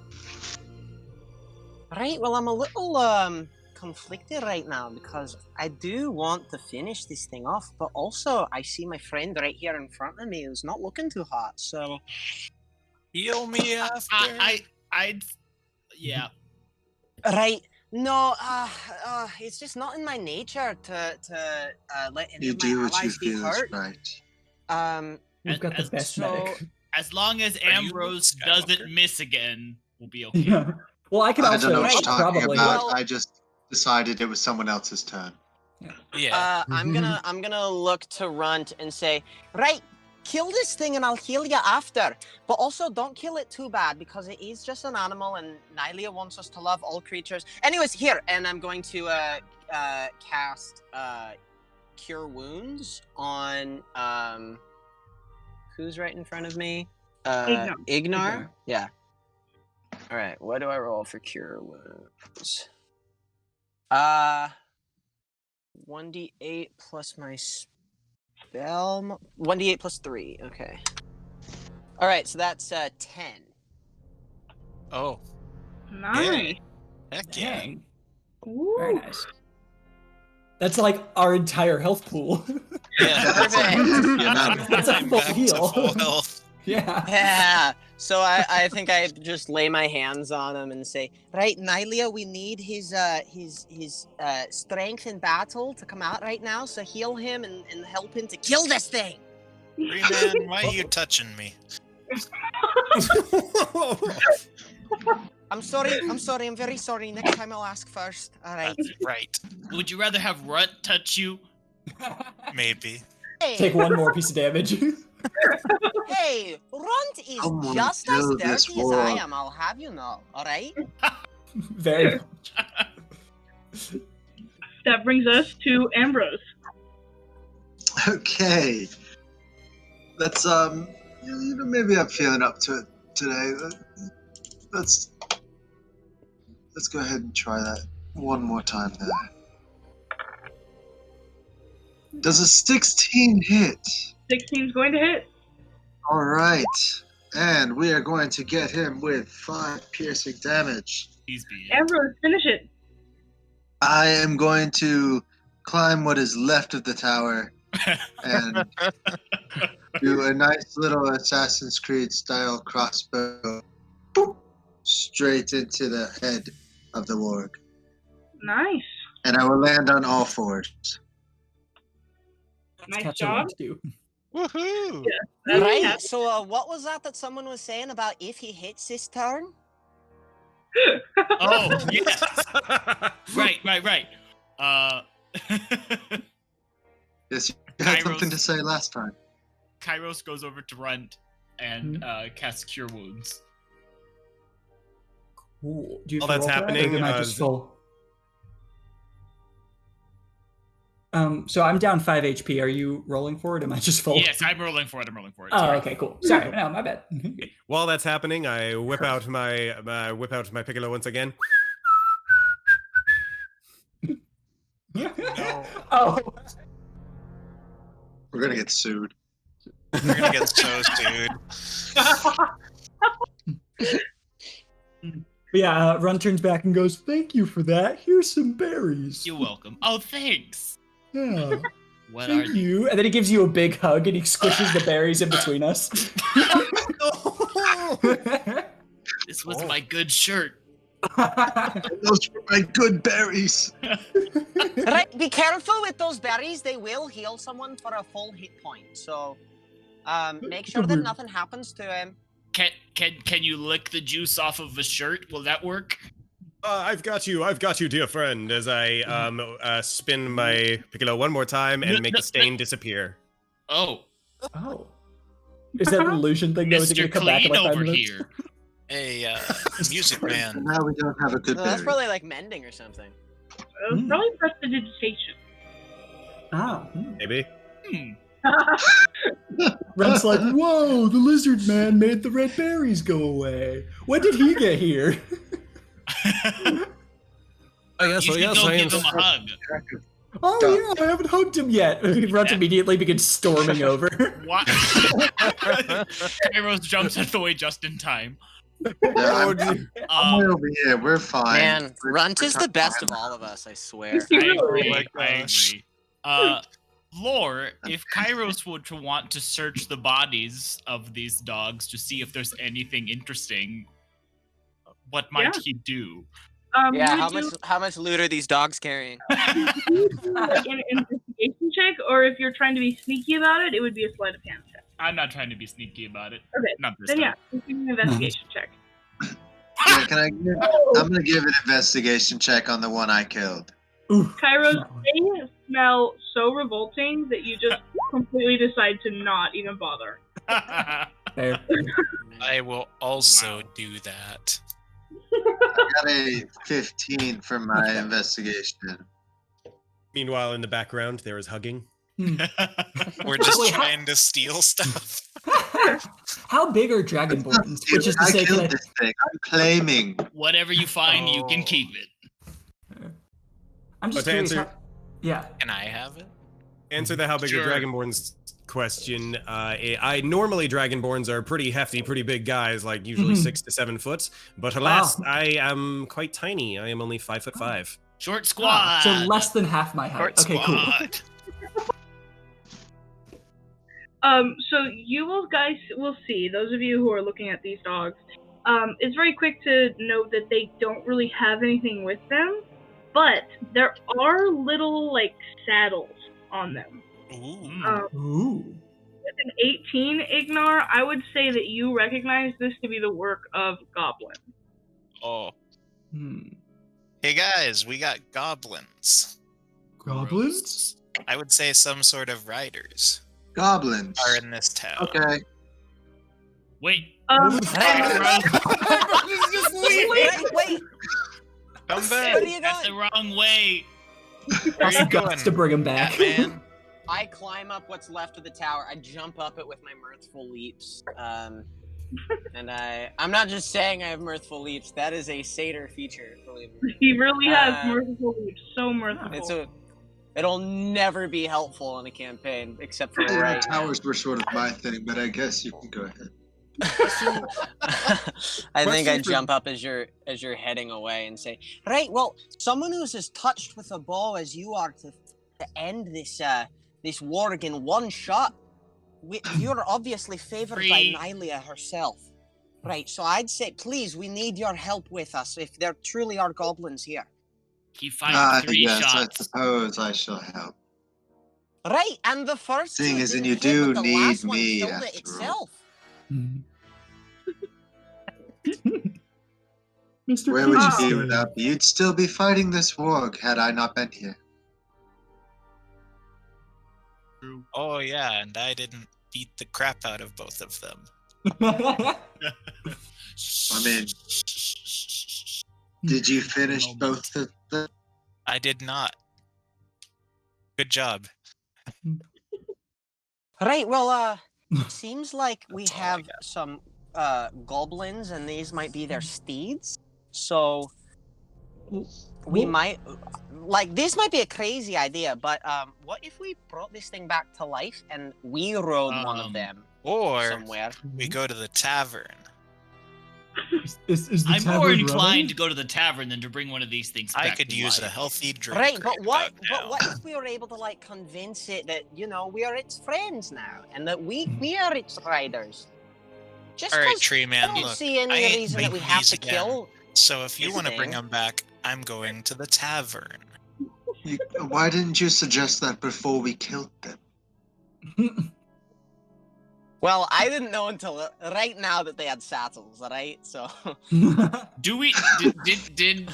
Right, well, I'm a little conflicted right now because I do want to finish this thing off, but also I see my friend right here in front of me who's not looking too hot, so... Heal me after. I'd, yeah. Right, no, it's just not in my nature to let any You of my do what you allies be feel is hurt. right. We've got the As- best so- medic. As long as Are you Ambrose Luke doesn't Skywalker? miss again, we'll be okay. Yeah. Well, I can I also don't know what you're talking probably. about. Well- I just decided it was someone else's turn. Yeah. I'm gonna look to Runt and say, right, kill this thing and I'll heal you after. But also don't kill it too bad because it is just an animal and Nylia wants us to love all creatures. Anyways, here, and I'm going to cast Cure Wounds on who's right in front of me? Ignar. Ignar? Yeah. Alright, what do I roll for Cure Wounds? 1d8 plus my spell. 1d8 plus 3. Okay. All right, so that's 10. Oh. Nice. Heck yeah. Dang. Ooh. Very nice. That's like our entire health pool. Yeah. Perfect. That's a I'm full back to heal. full health. Yeah. Yeah. So I think I just lay my hands on him and say, right, Nylia, we need his strength in battle to come out right now. So heal him and help him to kill this thing. Free man, why are you touching me? I'm sorry. I'm very sorry. Next time I'll ask first. All right. That's right. Would you rather have Runt touch you? Maybe. Hey. Take one more piece of damage. Hey, Runt is Come on, just as kill this dirty as I war. am, I'll have you know, alright? Very. That brings us to Ambrose. Okay. Let's maybe I'm feeling up to it today. Let's go ahead and try that. one more time there. Does a 16 hit? 16's going to hit. All right. And we are going to get him with 5 piercing damage. He's being. Ambrose, finish it. I am going to climb what is left of the tower and do a nice little Assassin's Creed style crossbow. Boop, straight into the head of the warg. Nice. And I will land on all 4s. Nice Catch job. a do. Woohoo! Right. So, what was that someone was saying about if he hits this turn? Oh, yes. right. Yes, you had Kyros. something to say last time. Kyros goes over to Runt and casts Cure Wounds. Cool. Do you While have to that's roll for that, or happening, am I just full? So I'm down 5 HP. Are you rolling for it? Am I just full? Yes, I'm rolling for it. Oh, Sorry. okay, cool. Sorry, no, my bad. While that's happening, I whip out my piccolo once again. Oh. We're gonna get sued. We're gonna get so sued. Yeah, Run turns back and goes, "Thank you for that. Here's some berries." You're welcome. Oh, thanks. Yeah. What are Thank you? you. And then he gives you a big hug and he squishes the berries in between us. This was my good shirt. Those were my good berries. Right. Be careful with those berries. They will heal someone for a full hit point. So, make sure that nothing happens to him. Can you lick the juice off of a shirt? Will that work? I've got you, dear friend, as I spin my piccolo one more time and make the stain disappear. Oh. Oh. Is that an illusion thing that was going Mr. to come back in Clean like 5 over minutes? here. Hey, music man. Now we don't have a good No, berry. that's probably like mending or something. Probably prestidigitation. Ah. Maybe. Runt's like, "Whoa, the lizard man made the red berries go away. When did he get here?" You should go give him a hug. Oh yeah, I haven't hugged him yet. Runt immediately begins storming over. What? Kyros jumps out of the way just in time. Yeah, I'm way over here. We're fine. Man, We're- Runt we're is the not best fine. of all of us, I swear. I Really? agree. Oh my I gosh. agree. Lore, if Kyros were to want to search the bodies of these dogs to see if there's anything interesting, what might he do? Yeah, you how do, much loot are these dogs carrying? like an investigation check, or if you're trying to be sneaky about it, it would be a sleight of hand check. I'm not trying to be sneaky about it. Okay, Not this then time. yeah, just give me an investigation check. Yeah, can I give, I'm gonna give an investigation check on the one I killed. Kyros, they smell so revolting that you just completely decide to not even bother. Fair. I will also do that. I got a 15 for my investigation. Meanwhile, in the background, there is hugging. We're just Wait, trying to steal stuff. How big are Dragonborns? Which is to I say, can I... killed this thing. I'm claiming. Whatever you find, you can keep it. I'm just But to curious. answer- Yeah. Can I have it? Answer the how big Sure. are Dragonborns question. I normally Dragonborns are pretty hefty, pretty big guys, like usually 6 to 7 foot. But alas, I am quite tiny. I am only 5'5". Short Ah, squad. so less than half my height. Short Okay, cool. squad. So you will see, those of you who are looking at these dogs, it's very quick to note that they don't really have anything with them, but there are little, like, saddles on them. Ooh. Ooh. With an 18, Ignar, I would say that you recognize this to be the work of Goblin. Oh. Hmm. Hey guys, we got goblins. Goblins? I would say some sort of riders Goblins. are in this town. Okay. Wait. Wait, Come where back. are you That's the going? wrong way. Where you Guts going, to bring him back. Batman? I climb up what's left of the tower. I jump up it with my mirthful leaps. And I'm not just saying I have mirthful leaps. That is a satyr feature, believe me. He really has merciful leaps. So merciful. It'll never be helpful in a campaign, except for Yeah, right towers now. were sort of my thing, but I guess you can go ahead. I think I jump up as you're heading away and say, right, well, someone who's as touched with a bow as you are to end this warg in one shot. You're obviously favored by Nylia herself. Right, so I'd say, please, we need your help with us if there truly are goblins here. He fired 3 yes, shots. I suppose I shall help. Right, and the first Seeing two as didn't you hit, do but the need last one me, killed it after itself. Mr. Where would you be Kingston. without me? You'd still be fighting this warg had I not been here. Oh yeah, and I didn't beat the crap out of both of them. I mean, did you finish both of them? I did not. Good job. Right, well, it seems like we That's all I have got. some goblins, and these might be their steeds. So we might, like, this might be a crazy idea, but what if we brought this thing back to life and we rode one of them Or somewhere? we go to the tavern. Is the I'm more tavern inclined running? to go to the tavern than to bring one of these things back I could to use life. a healthy drink. Right, but what? about now. But what if we were able to like convince it that we are its friends now, and that we are its riders? Just All right, 'cause Tree I Man. don't Look, see any I ain't reason that we making have these to again. kill. So if you this want to bring thing. them back, I'm going to the tavern. Why didn't you suggest that before we killed them? Well, I didn't know until right now that they had saddles, alright? So Do we? Did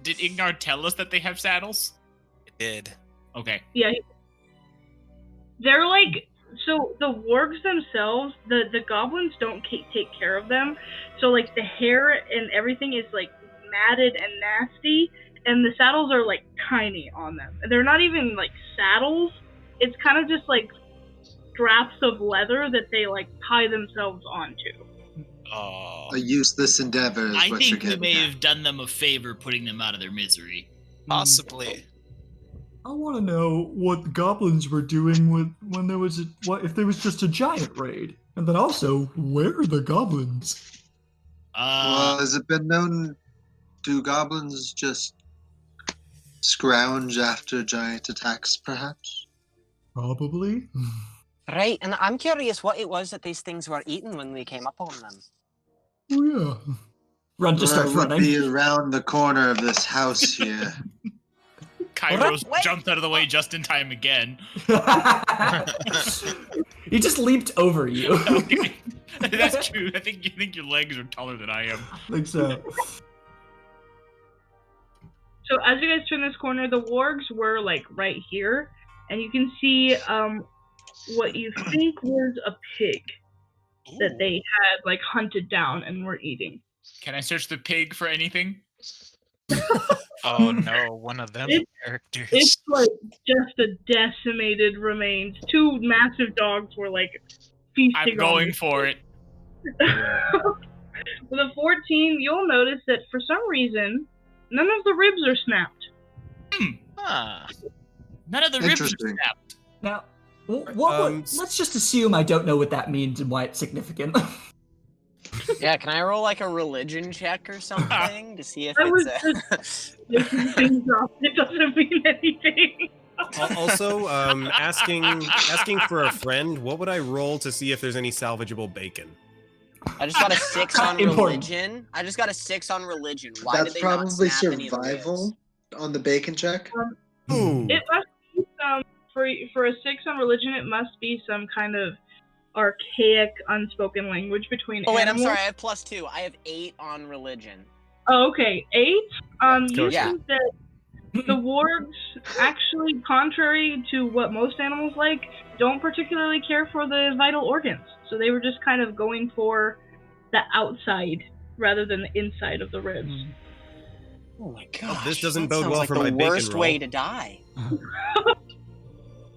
Ignar tell us that they have saddles? It did. Okay. Yeah. They're like, so the wargs themselves, the goblins don't take care of them. So like the hair and everything is like matted and nasty, and the saddles are like tiny on them. They're not even like saddles. It's kind of just like straps of leather that they like tie themselves onto. Oh. A useless endeavor is I what you're think we getting may at. have done them a favor putting them out of their misery. Possibly. I want to know what the goblins were doing when there was if there was just a giant raid, and then also where are the goblins? Well, has it been known, do goblins just scrounge after giant attacks, perhaps? Probably. right, and I'm curious what it was that these things were eating when we came up on them. Oh yeah. Run just starts Well, it would running. be around the corner of this house here. Kyros Wait. jumped out of the way just in time again. He just leaped over you. Okay. That's true. I think your legs are taller than I am. I think so. So as you guys turn this corner, the wargs were like right here, and you can see what you think was a pig that they had like hunted down and were eating. Can I search the pig for anything? Oh no, one of them characters. It's like just a decimated remains. 2 massive dogs were like feasting I'm on going this. for it. With a 14, you'll notice that for some reason, none of the ribs are snapped. Huh. None of the ribs are Interesting. snapped. Now, let's just assume I don't know what that means and why it's significant. Yeah, can I roll like a religion check or something to see if I was it's making things up. It doesn't mean anything. Also, asking for a friend, what would I roll to see if there's any salvageable bacon? I just got a 6 on Important. religion. I just got a 6 on religion. Why That's did they not probably snap any of the survival ribs? on the bacon check. Ooh. It must be some for a 6 on religion. It must be some kind of archaic, unspoken language between. Oh wait, I'm animals. sorry. I have +2. I have 8 on religion. Oh, okay, 8. You Yeah. think that the wargs, actually, contrary to what most animals like, don't particularly care for the vital organs. So they were just kind of going for the outside rather than the inside of the ribs. Oh my god. this doesn't that bode sounds well like for the my bacon worst roll. way to die.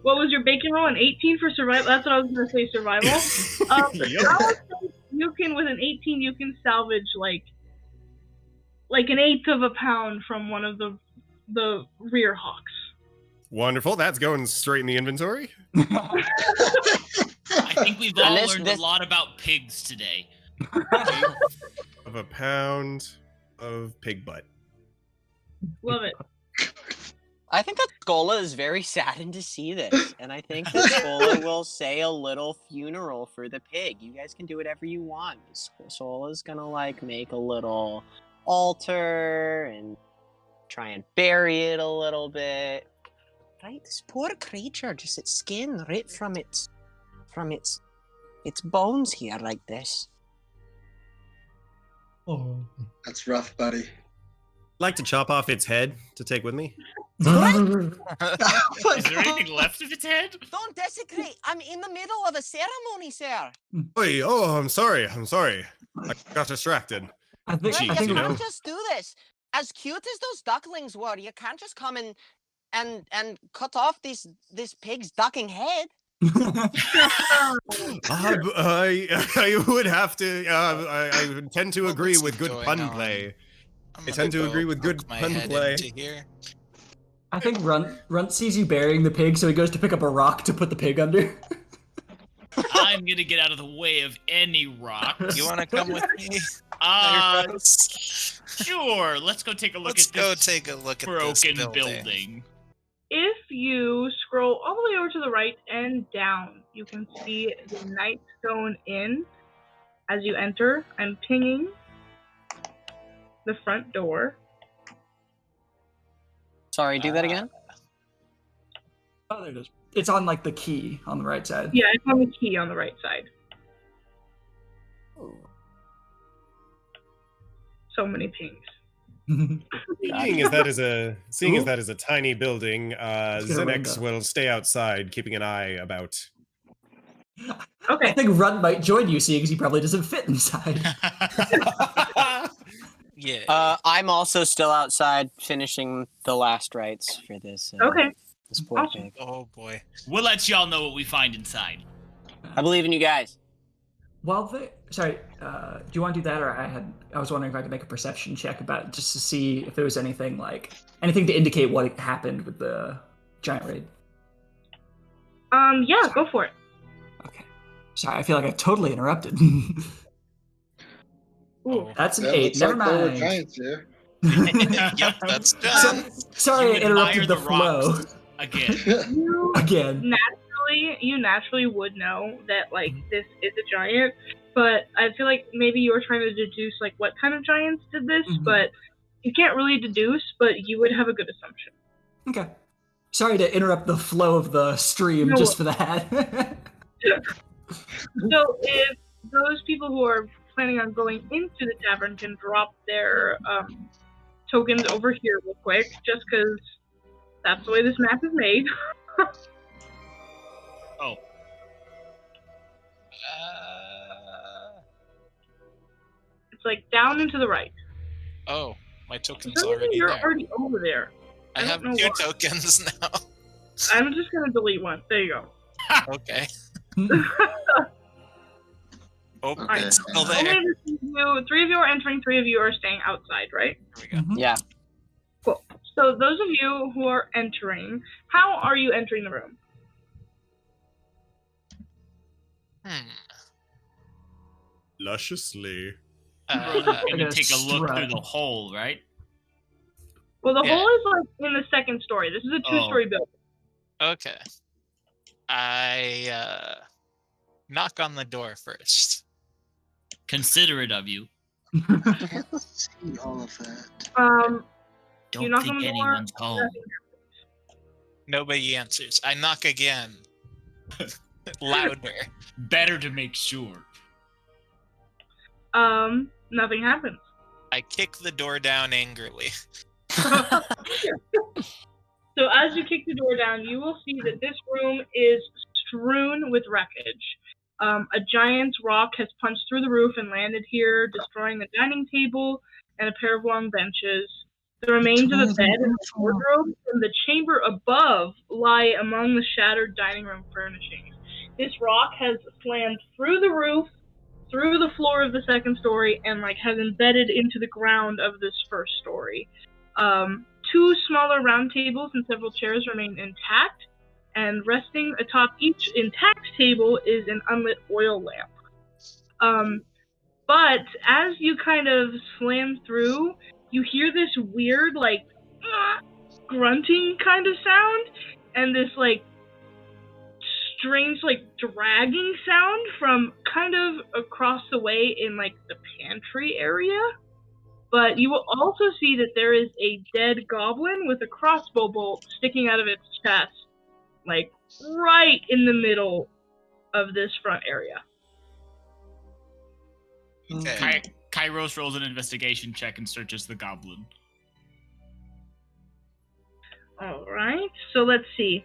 What was your bacon roll? An 18 for survival? That's what I was going to say, survival. I would say you can, with an 18, you can salvage like an eighth of a pound from one of the rear hawks. Wonderful. That's going straight in the inventory. I think we've all learned a lot about pigs today. Of a pound of pig butt. Love it. I think that Skola is very saddened to see this, and I think that Skola will say a little funeral for the pig. You guys can do whatever you want. Skola's gonna like make a little altar and try and bury it a little bit. Right, this poor creature, just its skin ripped from its bones here like this. Oh. That's rough, buddy. Like to chop off its head to take with me? Is there anything left of its head? Don't desecrate! I'm in the middle of a ceremony, sir. Oy, oh, I'm sorry. I got distracted. I think, Right, I think you can't just do this. As cute as those ducklings were, you can't just come and cut off this pig's ducking head. I would have to. I tend to agree What's with good going pun on? play. I'm I gonna tend to go agree with good poke my pun head play. into here. I think Runt sees you burying the pig, so he goes to pick up a rock to put the pig under. I'm gonna get out of the way of any rocks. You want to come with me? Sure. Let's go take a look Let's at go this take a look at broken this building. If you scroll all the way over to the right and down, you can see the Nightstone Inn as you enter. I'm pinging the front door. Sorry, do that again? Oh, there it is. It's on like the key on the right side. Yeah, it's on the key on the right side. So many pings. Seeing as that is a tiny building, Xinix will stay outside, keeping an eye about. Okay. I think Runt might join you, seeing as he probably doesn't fit inside. Yeah. I'm also still outside finishing the last rites for this. Okay. This poor Awesome. pig. Oh boy. We'll let y'all know what we find inside. I believe in you guys. Well, sorry. Do you want to do that, or I was wondering if I could make a perception check about just to see if there was anything to indicate what happened with the giant raid. Yeah, go for it. Okay. Sorry, I feel like I totally interrupted. Ooh. That's an Yeah, 8. looks Never like there were mind. giants here. Yep, that's done. Sorry, I You interrupted admire the the flow rocks. Again. again. You naturally would know that this is a giant, but I feel like maybe you were trying to deduce what kind of giants did this, but you can't really deduce, but you would have a good assumption. Okay. Sorry to interrupt the flow of the stream No. just for that. So if those people who are planning on going into the tavern can drop their tokens over here real quick, just because that's the way this map is made. Oh. It's down and to the right. Oh, my token's For some reason, already you're there. already over there. I have don't know 2 why. tokens now. I'm just gonna delete one. There you go. Okay. Oh, Alright. it's still Only there. the 3 of you are entering, 3 of you are staying outside, right? There we go. Yeah. Cool. So those of you who are entering, how are you entering the room? Lusciously. We're gonna gonna take a look strut. through the hole, right? Well, the Yeah. hole is in the second story. This is a 2-story building. Okay. I knock on the door first. Considerate of you. See all of that. Don't You knock think on the door, anyone's home. Nobody answers. I knock again. Louder. Better to make sure. Nothing happens. I kick the door down angrily. So as you kick the door down, you will see that this room is strewn with wreckage. A giant rock has punched through the roof and landed here, destroying the dining table and a pair of long benches. The remains of a bed and wardrobe from the chamber above lie among the shattered dining room furnishings. This rock has slammed through the roof through the floor of the second story and like has embedded into the ground of this first story. 2 smaller round tables and several chairs remain intact, and resting atop each intact table is an unlit oil lamp. But as you kind of slam through, you hear this weird, like, grunting kind of sound, and this, like, strange, like, dragging sound from kind of across the way in, like, the pantry area. But you will also see that there is a dead goblin with a crossbow bolt sticking out of its chest, like, right in the middle of this front area. Okay. Kyros rolls an investigation check and searches the goblin. Alright, so let's see.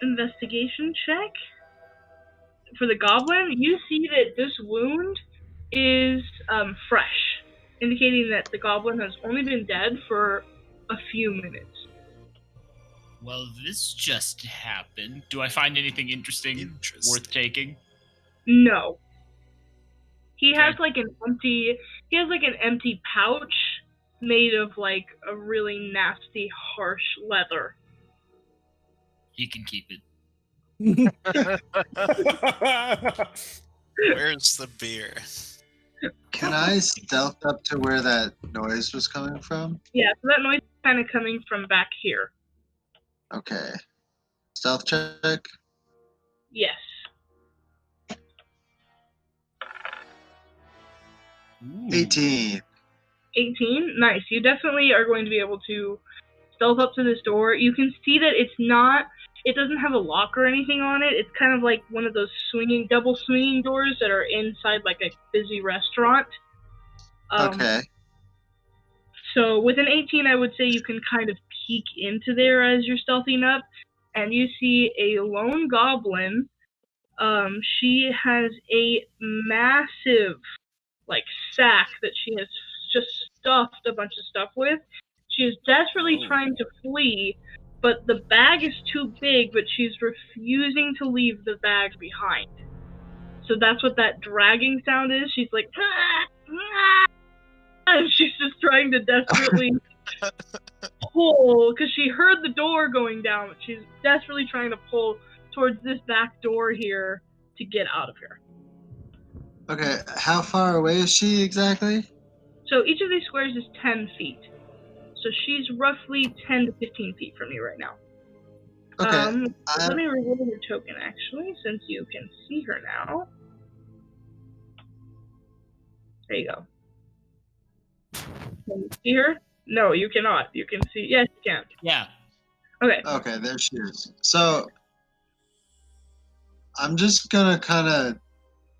Investigation check. For the goblin, you see that this wound is fresh, indicating that the goblin has only been dead for a few minutes. Well, this just happened. Do I find anything interesting worth taking? No. He has like an empty pouch made of like a really nasty, harsh leather. He can keep it. Where's the beer? Can I stealth up to where that noise was coming from? Yeah, so that noise is kind of coming from back here. Okay. Stealth check? Yes. Ooh. 18. 18? Nice. You definitely are going to be able to stealth up to this door. You can see that it doesn't have a lock or anything on it. It's kind of like one of those double swinging doors that are inside like a busy restaurant. Okay. So with an 18, I would say you can kind of peek into there as you're stealthing up, and you see a lone goblin. She has a massive like sack that she has just stuffed a bunch of stuff with. She is desperately trying to flee, but the bag is too big, but she's refusing to leave the bag behind. So that's what that dragging sound is. She's like, and she's just trying to desperately pull, because she heard the door going down, but she's desperately trying to pull towards this back door here to get out of here. Okay, how far away is she exactly? So each of these squares is 10 feet. So she's roughly 10 to 15 feet from you right now. Okay. Let me reveal your token, actually, since you can see her now. There you go. Can you see her? No, you cannot. You can see... Yes, you can. Yeah. Okay. Okay, there she is. So, I'm just gonna kind of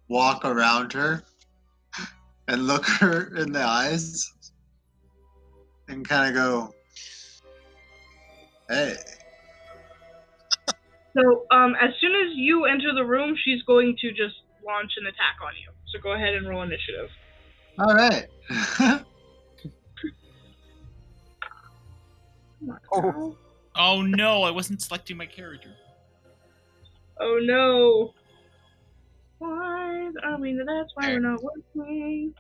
walk around her and look her in the eyes and kind of go, hey. So, as soon as you enter the room, she's going to just launch an attack on you. So go ahead and roll initiative. All right. Oh no, I wasn't selecting my character. Oh no. Why? I mean, that's why we're not working.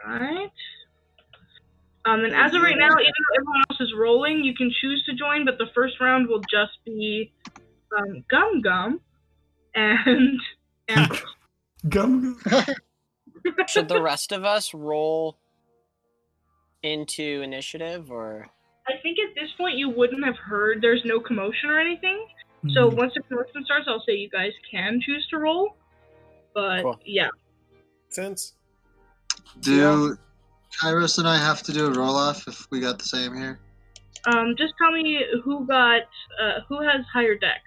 Alright. And as of right now, even though everyone else is rolling, you can choose to join, but the first round will just be Gum Gum and Ambrose. Gum. Should the rest of us roll into initiative, or? I think at this point you wouldn't have heard. There's no commotion or anything. So once the commotion starts, I'll say you guys can choose to roll. But Cool. yeah. Sense. Do Kyros and I have to do a roll off if we got the same here? Just tell me who has higher dex.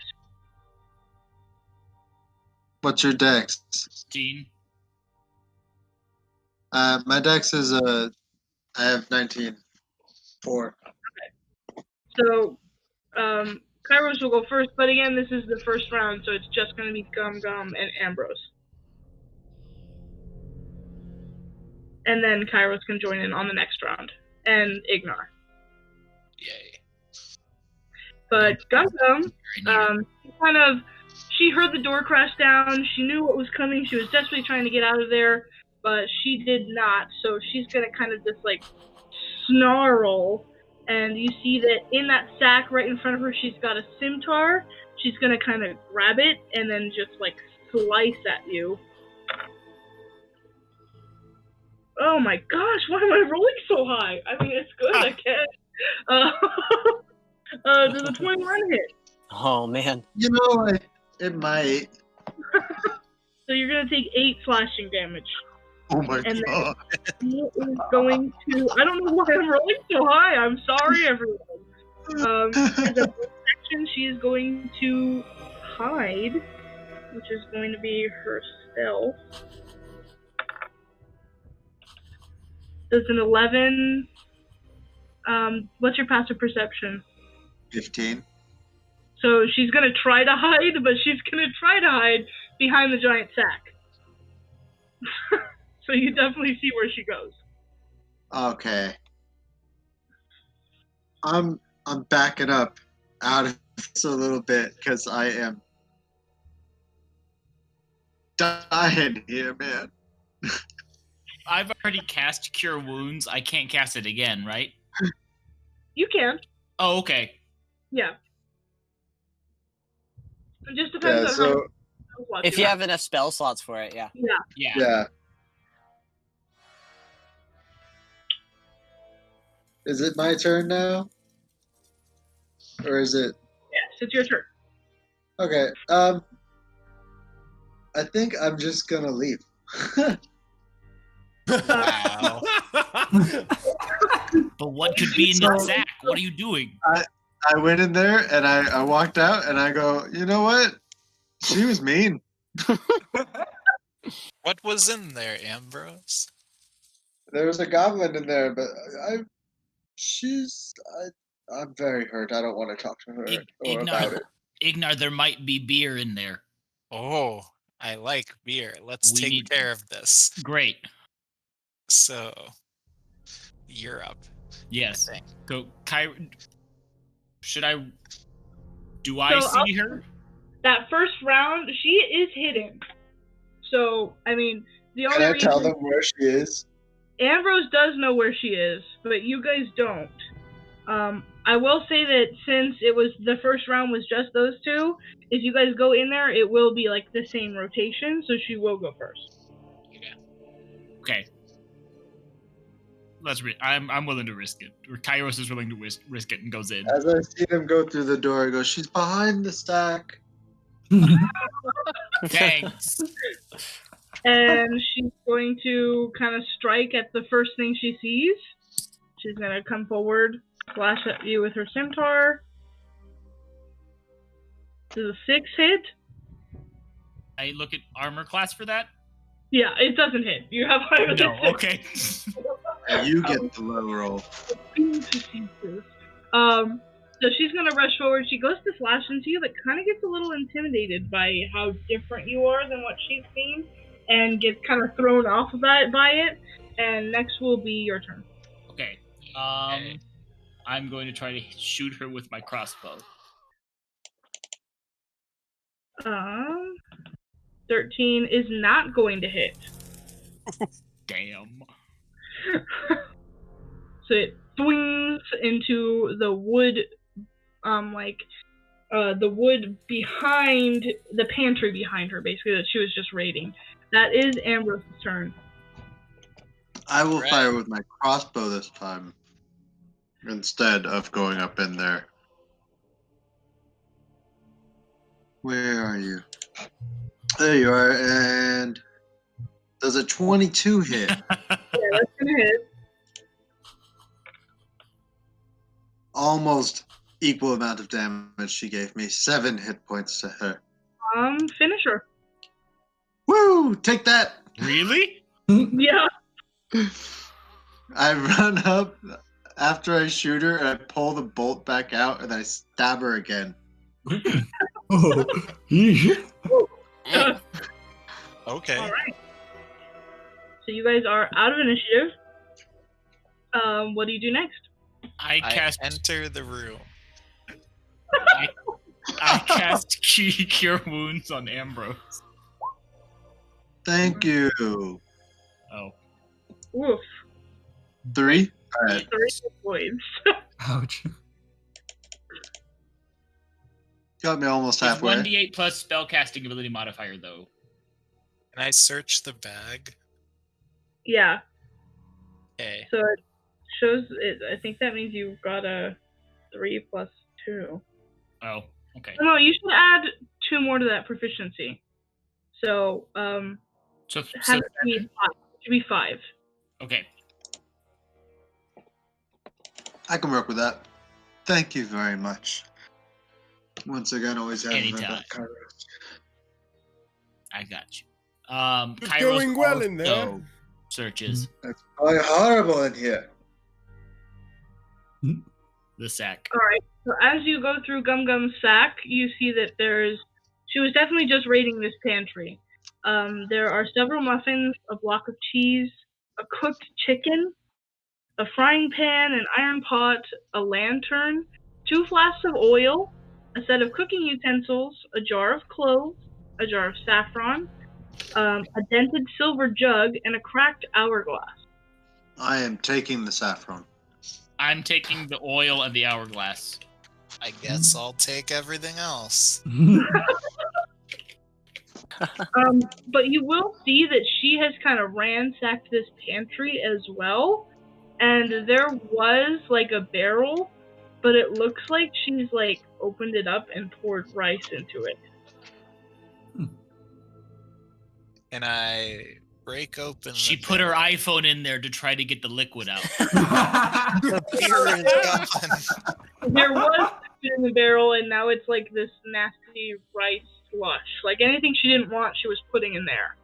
What's your dex? Dean. My dex is I have 19. 4. So, Kyros will go first, but again, this is the first round, so it's just going to be Gum Gum and Ambrose. And then Kyros can join in on the next round. And Ignar. Yay. But Gum she heard the door crash down. She knew what was coming. She was desperately trying to get out of there, but she did not. So she's gonna kind of just like snarl, and you see that in that sack right in front of her, she's got a scimitar. She's gonna kind of grab it and then just like slice at you. Oh my gosh, why am I rolling so high? I mean, it's good, I guess. Does a 21 hit? Oh man. You know, it might. So you're gonna take 8 slashing damage. Oh my And god. then he is going to. I don't know why I'm rolling so high. I'm sorry, everyone. As a protection, she is going to hide, which is going to be her stealth. Does an 11. What's your passive perception? 15. So she's gonna try to hide, but she's gonna try to hide behind the giant sack. So you definitely see where she goes. Okay. I'm backing up out of this a little bit because I am dying here, man. I've already cast Cure Wounds. I can't cast it again, right? You can. Oh, okay. Yeah. It just depends on how if you have enough spell slots for it, yeah. Yeah. Is it my turn now? Or is it? Yes, it's your turn. Okay. I think I'm just gonna leave. Wow. But what could be in that sack? What are you doing? I went in there and I walked out and I go, you know what? She was mean. What was in there, Ambrose? There was a goblin in there, but I'm very hurt. I don't want to talk to her about it. Ignar, there might be beer in there. Oh, I like beer. Let's take care of this. Great. So, you're up. Yes. Go, Kyros. Do I see her? That first round, she is hidden. So, I mean, the only reason... Can I tell them where she is? Ambrose does know where she is, but you guys don't. I will say that since the first round was just those two, if you guys go in there, it will be like the same rotation, so she will go first. Okay. I'm willing to risk it. Or Kyros is willing to risk it and goes in. As I see them go through the door, I go, she's behind the stack. Thanks. And she's going to kind of strike at the first thing she sees. She's going to come forward, slash at you with her scimitar. Does a 6 hit? I look at armor class for that? Yeah, it doesn't hit. You have higher than 6. Okay. You get the low roll. So she's going to rush forward. She goes to slash into you, but kind of gets a little intimidated by how different you are than what she's seen, and gets kind of thrown off of that by it. And next will be your turn. Okay. I'm going to try to shoot her with my crossbow. 13 is not going to hit. Damn. So it swings into the wood, the wood behind the pantry behind her, basically, that she was just raiding. That is Ambrose's turn. I will fire with my crossbow this time, instead of going up in there. Where are you? There you are, and does a 22 hit? Yeah, that's gonna hit. Almost equal amount of damage she gave me. 7 hit points to her. Finish her. Woo! Take that! Really? Yeah. I run up after I shoot her, and I pull the bolt back out, and I stab her again. Okay. All right. So you guys are out of initiative. What do you do next? I enter the room. I cast Cure Wounds on Ambrose. Thank you. Oh. Oof. 3? All right. 3 points. Ouch. Got me almost It's halfway. 1d8 plus spellcasting ability modifier, though. Can I search the bag? Yeah. Okay. So it shows it. I think that means you've got a 3 plus 2. Oh, okay. No, you should add 2 more to that proficiency. So, So it has to be 5. It should be 5. Okay. I can work with that. Thank you very much. Once again, always have Anytime. Kyros. I got you. It's Kyros going well in there. also searches It's probably horrible in here. the sack. All right. So as you go through Gum Gum's sack, you see that she was definitely just raiding this pantry. There are several muffins, a block of cheese, a cooked chicken, a frying pan, an iron pot, a lantern, 2 flasks of oil, a set of cooking utensils, a jar of cloves, a jar of saffron, a dented silver jug, and a cracked hourglass. I am taking the saffron. I'm taking the oil and the hourglass. I guess I'll take everything else. But you will see that she has kind of ransacked this pantry as well, and there was like a barrel, but it looks like she's like opened it up and poured rice into it. And I break open. She put her iPhone in there to try to get the liquid out. The beer is gone. There was food in the barrel, and now it's like this nasty rice slush. Like anything she didn't want, she was putting in there.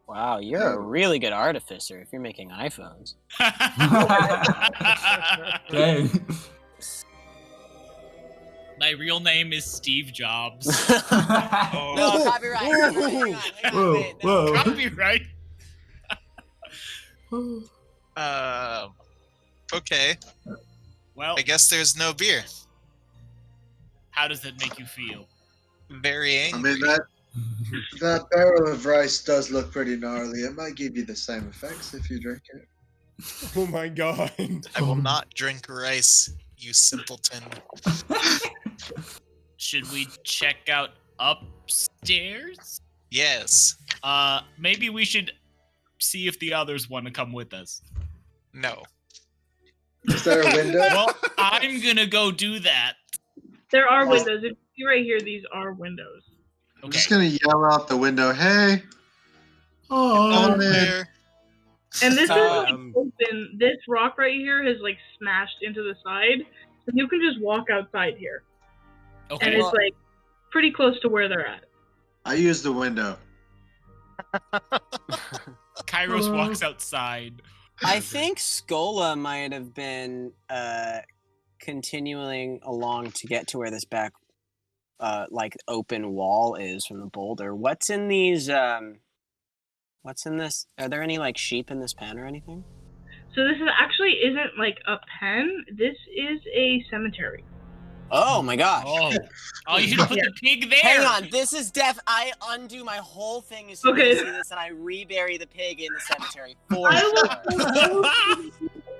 Wow, you're a really good artificer if you're making iPhones. Dang. My real name is Steve Jobs. No, copyright. Hang on, Whoa, whoa. Copyright. Okay. Well, I guess there's no beer. how does that make you feel? Very I angry. mean, that barrel of rice does look pretty gnarly. It might give you the same effects if you drink it. Oh my god. I will not drink rice, you simpleton. Should we check out upstairs? Yes. Maybe we should see if the others want to come with us. No. Is there a window? Well, I'm gonna go do that. There are windows. If you see right here, these are windows. I'm Okay. just gonna yell out the window, "Hey!" Oh, Come in. There. And this is like Um, open. This rock right here has like smashed into the side, so you can just walk outside here, and Okay. it's like pretty close to where they're at. I use the window. Kyros walks outside. I think Skola might have been continuing along to get to where this back like open wall is from the boulder. What's in these what's in this? Are there any like sheep in this pen or anything? So this is actually isn't like a pen. This is a cemetery. Oh my gosh. Oh, you put the pig there. Hang on, this is I undo my whole thing as soon Okay. as I see this and I rebury the pig in the cemetery for I sure.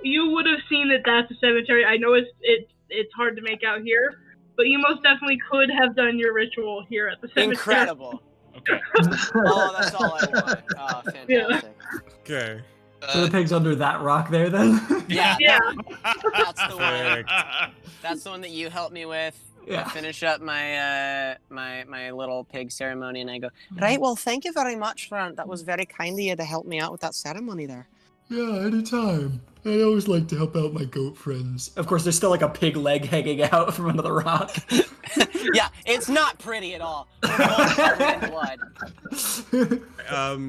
You would have seen that that's a cemetery. I know it's hard to make out here, but you most definitely could have done your ritual here at the cemetery. Incredible. Okay. Oh, that's all I want. Oh, fantastic. Okay. so the pig's under that rock there then? Yeah, Yeah. that's the one. Perfect. That's the one that you helped me with. Yeah. I finish up my my little pig ceremony, and I go, right, well, thank you very much, Runt. That was very kind of you to help me out with that ceremony there. Yeah, anytime. I always like to help out my goat friends. Of course, there's still like a pig leg hanging out from under the rock. Yeah, it's not pretty at all. We're both covered in blood.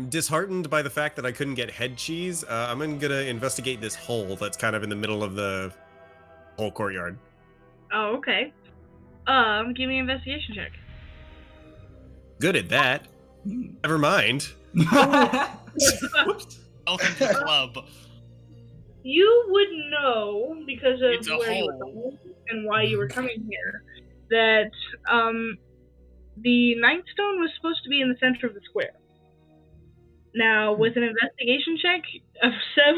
Disheartened by the fact that I couldn't get head cheese, I'm gonna investigate this hole that's kind of in the middle of the whole courtyard. Oh, okay. Give me an investigation check. Good at that. Never mind. Welcome to the club. You would know, because It's of a where you were hole. going and why you were coming here, that the Ninth Stone was supposed to be in the center of the square. Now, with an investigation check of 7,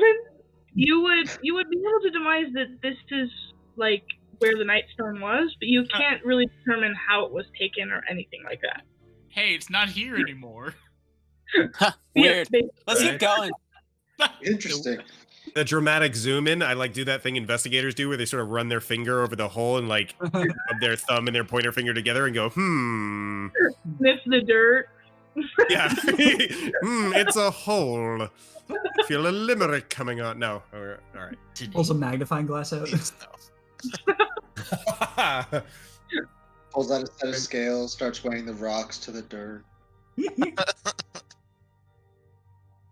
you would be able to demise that this is like where the Night Stone was, but you can't really determine how it was taken or anything like that. Hey, it's not here anymore. Weird. Yeah, Let's keep going. Interesting. The dramatic zoom in, I like do that thing investigators do where they sort of run their finger over the hole and like rub their thumb and their pointer finger together and go, sniff the dirt. Yeah. It's a hole. Feel a limerick coming on. No. All right. Pulls a magnifying glass out. Pulls out a set of scales, starts weighing the rocks to the dirt.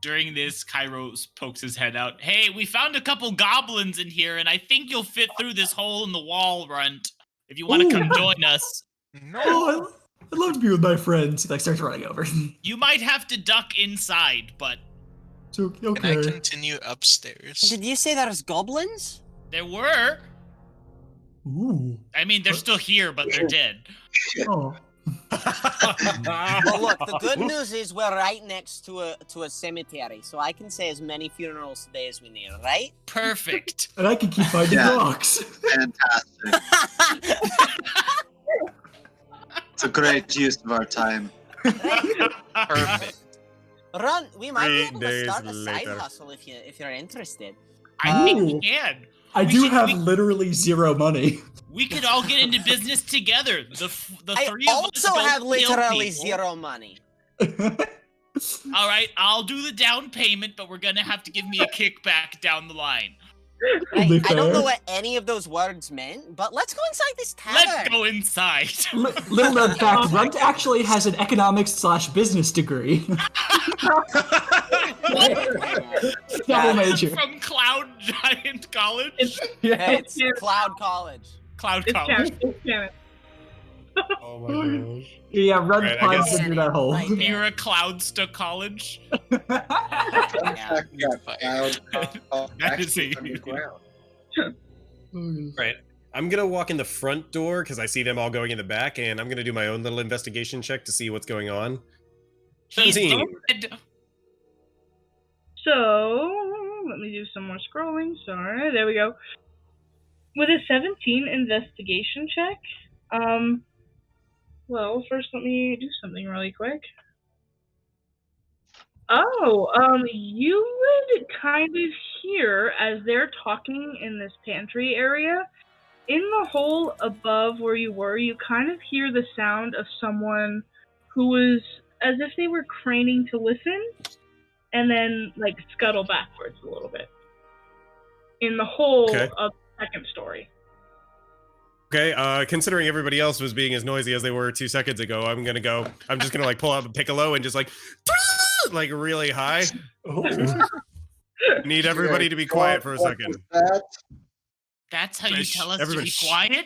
During this, Kyros pokes his head out. Hey, we found a couple goblins in here, and I think you'll fit through this hole in the wall, Runt. If you want to come join us. Oh, I'd love to be with my friends. He like starts running over. You might have to duck inside, but It's okay. Can I continue upstairs? Did you say there's goblins? there were. Ooh. I mean, they're still here, but they're dead. Oh. Well, look, the good news is we're right next to a cemetery, so I can say as many funerals today as we need, right? Perfect. And I can keep finding rocks. Fantastic. It's a great use of our time. Perfect. Run, we might be 3 able to days start a side later. hustle if you're interested. I think we Ooh. can. I We do should- have we- literally 0 money. We could all get into business together. The I three of us also go have kill literally people. 0 money. All right, I'll do the down payment, but we're gonna have to give me a kickback down the line. Only I don't know fair. what any of those words meant, but let's go inside this tavern. Let's go inside. Little known fact, Runt actually has an economics/business degree. Double major. From Cloud Giant College. Hey, it's Cloud College. Cloud It's College. canon. It's canon. Oh my gosh. Yeah, Runt Right, I climbs guess- into that hole. Right. You're a Cloudsta College. Yeah. That is a- Right. I'm gonna walk in the front door because I see them all going in the back, and I'm gonna do my own little investigation check to see what's going on. He's 17. dead. So, let me do some more scrolling. Sorry, there we go. With a 17 investigation check, well, first let me do something really quick. Oh, you would kind of hear as they're talking in this pantry area, in the hole above where you were, you kind of hear the sound of someone who was as if they were craning to listen, and then like scuttle backwards a little bit in the hole Okay. of the second story. Okay, considering everybody else was being as noisy as they were 2 seconds ago, I'm just gonna like pull out a piccolo and just like really high. Need everybody to be quiet for a second. That's how you tell us Everybody to shh. be quiet?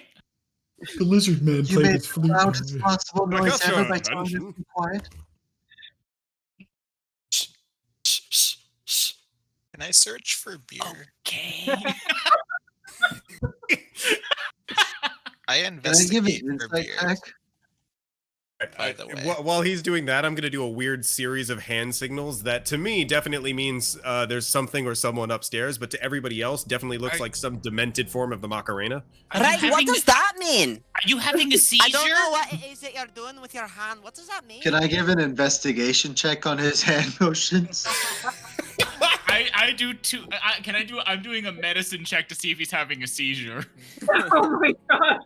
The lizard man You played made his the flute. loudest possible Like noise us, ever by John. telling you to be quiet. Can I search for beer? Okay. I Can I give investigate an for insight beer. check? By the way. While he's doing that, I'm going to do a weird series of hand signals that to me definitely means there's something or someone upstairs, but to everybody else definitely looks like some demented form of the Macarena. Are you Right, what having- does that mean? Are you having a seizure? I don't know what it is that you're doing with your hand. What does that mean? Can I give an investigation check on his hand motions? I do too. Can I do? I'm doing a medicine check to see if he's having a seizure. Oh my gosh.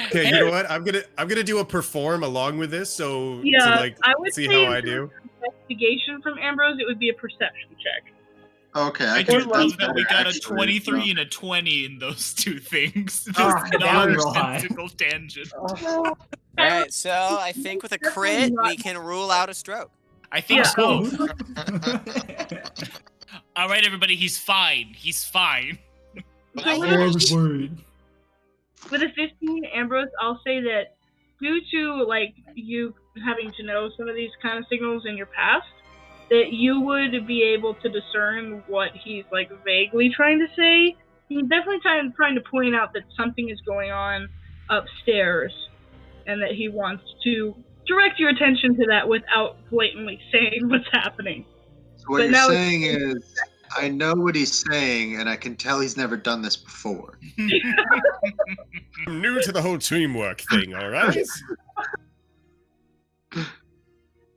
Okay, you know what? I'm gonna do a perform along with this, so Yeah, to like I would see say how I if do. Investigation from Ambrose, it would be a perception check. Okay, I can do love that we better, got a actually, 23 so- and a 20 in those two things. This Ah, down real high. nonsensical tangent. Alright, so I think with a crit, we can rule out a stroke. I think Yeah. so. All right, everybody, he's fine. He's fine. So I with, was worried. with a 15, Ambrose, I'll say that due to like you having to know some of these kind of signals in your past, that you would be able to discern what he's like vaguely trying to say. He's definitely trying to point out that something is going on upstairs, and that he wants to direct your attention to that without blatantly saying what's happening. So what you're saying is, I know what he's saying, and I can tell he's never done this before. I'm new to the whole teamwork thing, all right?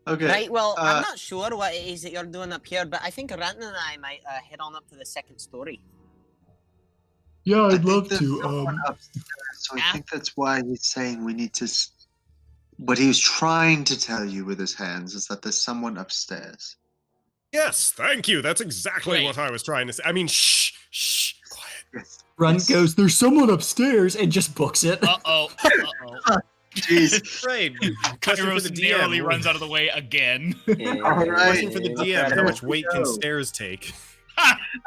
Okay. Right, well, I'm not sure what it is that you're doing up here, but I think Runt and I might head on up to the second story. Yeah, I'd I love think to. there's someone upstairs, so I think that's why he's saying we need to. What he was trying to tell you with his hands is that there's someone upstairs. Yes, thank you. That's exactly what I was trying to say. I mean, shh, quiet. Runt goes, there's someone upstairs, and just books it. Uh-oh. Jeez. Right. Kyros narrowly runs out of the way again. All right. Question for the DM, how much weight can stairs take?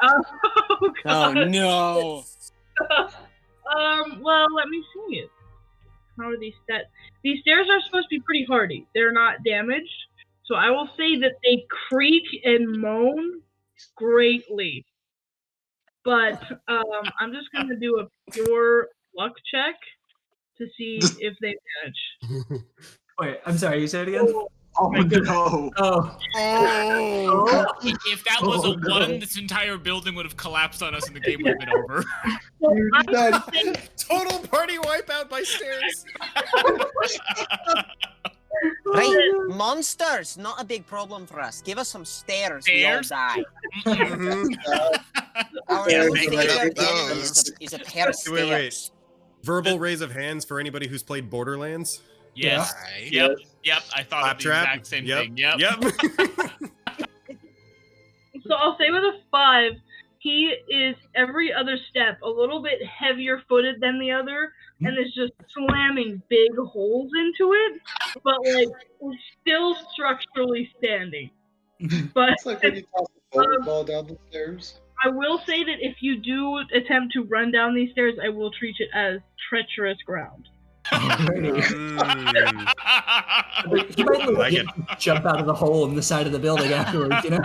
Oh, God. Oh, no. Well, let me see it. How are these stats? These stairs are supposed to be pretty hardy. They're not damaged. So I will say that they creak and moan greatly. But I'm just going to do a pure luck check to see if they manage. Wait, I'm sorry, you say it again? Oh, no. Oh. If that was a 1, this entire building would have collapsed on us and the game would have been over. Total party wipeout by stairs. Right, monsters, not a big problem for us. Give us some stairs, we all die. Our Yeah, only make savior up those. is a pair of stairs. Wait. Verbal raise of hands for anybody who's played Borderlands. Yes. Right. Yep. I thought of the exact same thing. Yep. So I'll say with a 5, he is every other step a little bit heavier footed than the other, and is just slamming big holes into it, but like still structurally standing. But It's like when you toss a bowling ball down the stairs. I will say that if you do attempt to run down these stairs, I will treat it as treacherous ground. He might legit jump out of the hole in the side of the building afterwards, you know?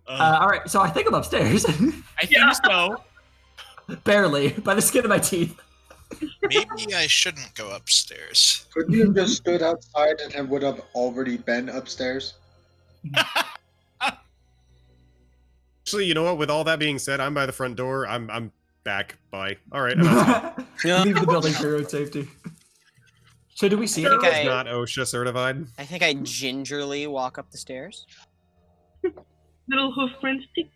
All right, so I think I'm upstairs. I think so. Barely, by the skin of my teeth. Maybe I shouldn't go upstairs. Couldn't you have just stood outside and it would have already been upstairs? Actually, you know what? With all that being said, I'm by the front door. I'm back. Bye. All right. I'm out. Leave the building for your own safety. So do we see it? It's not OSHA certified. I think I gingerly walk up the stairs. Little hoof prints, tick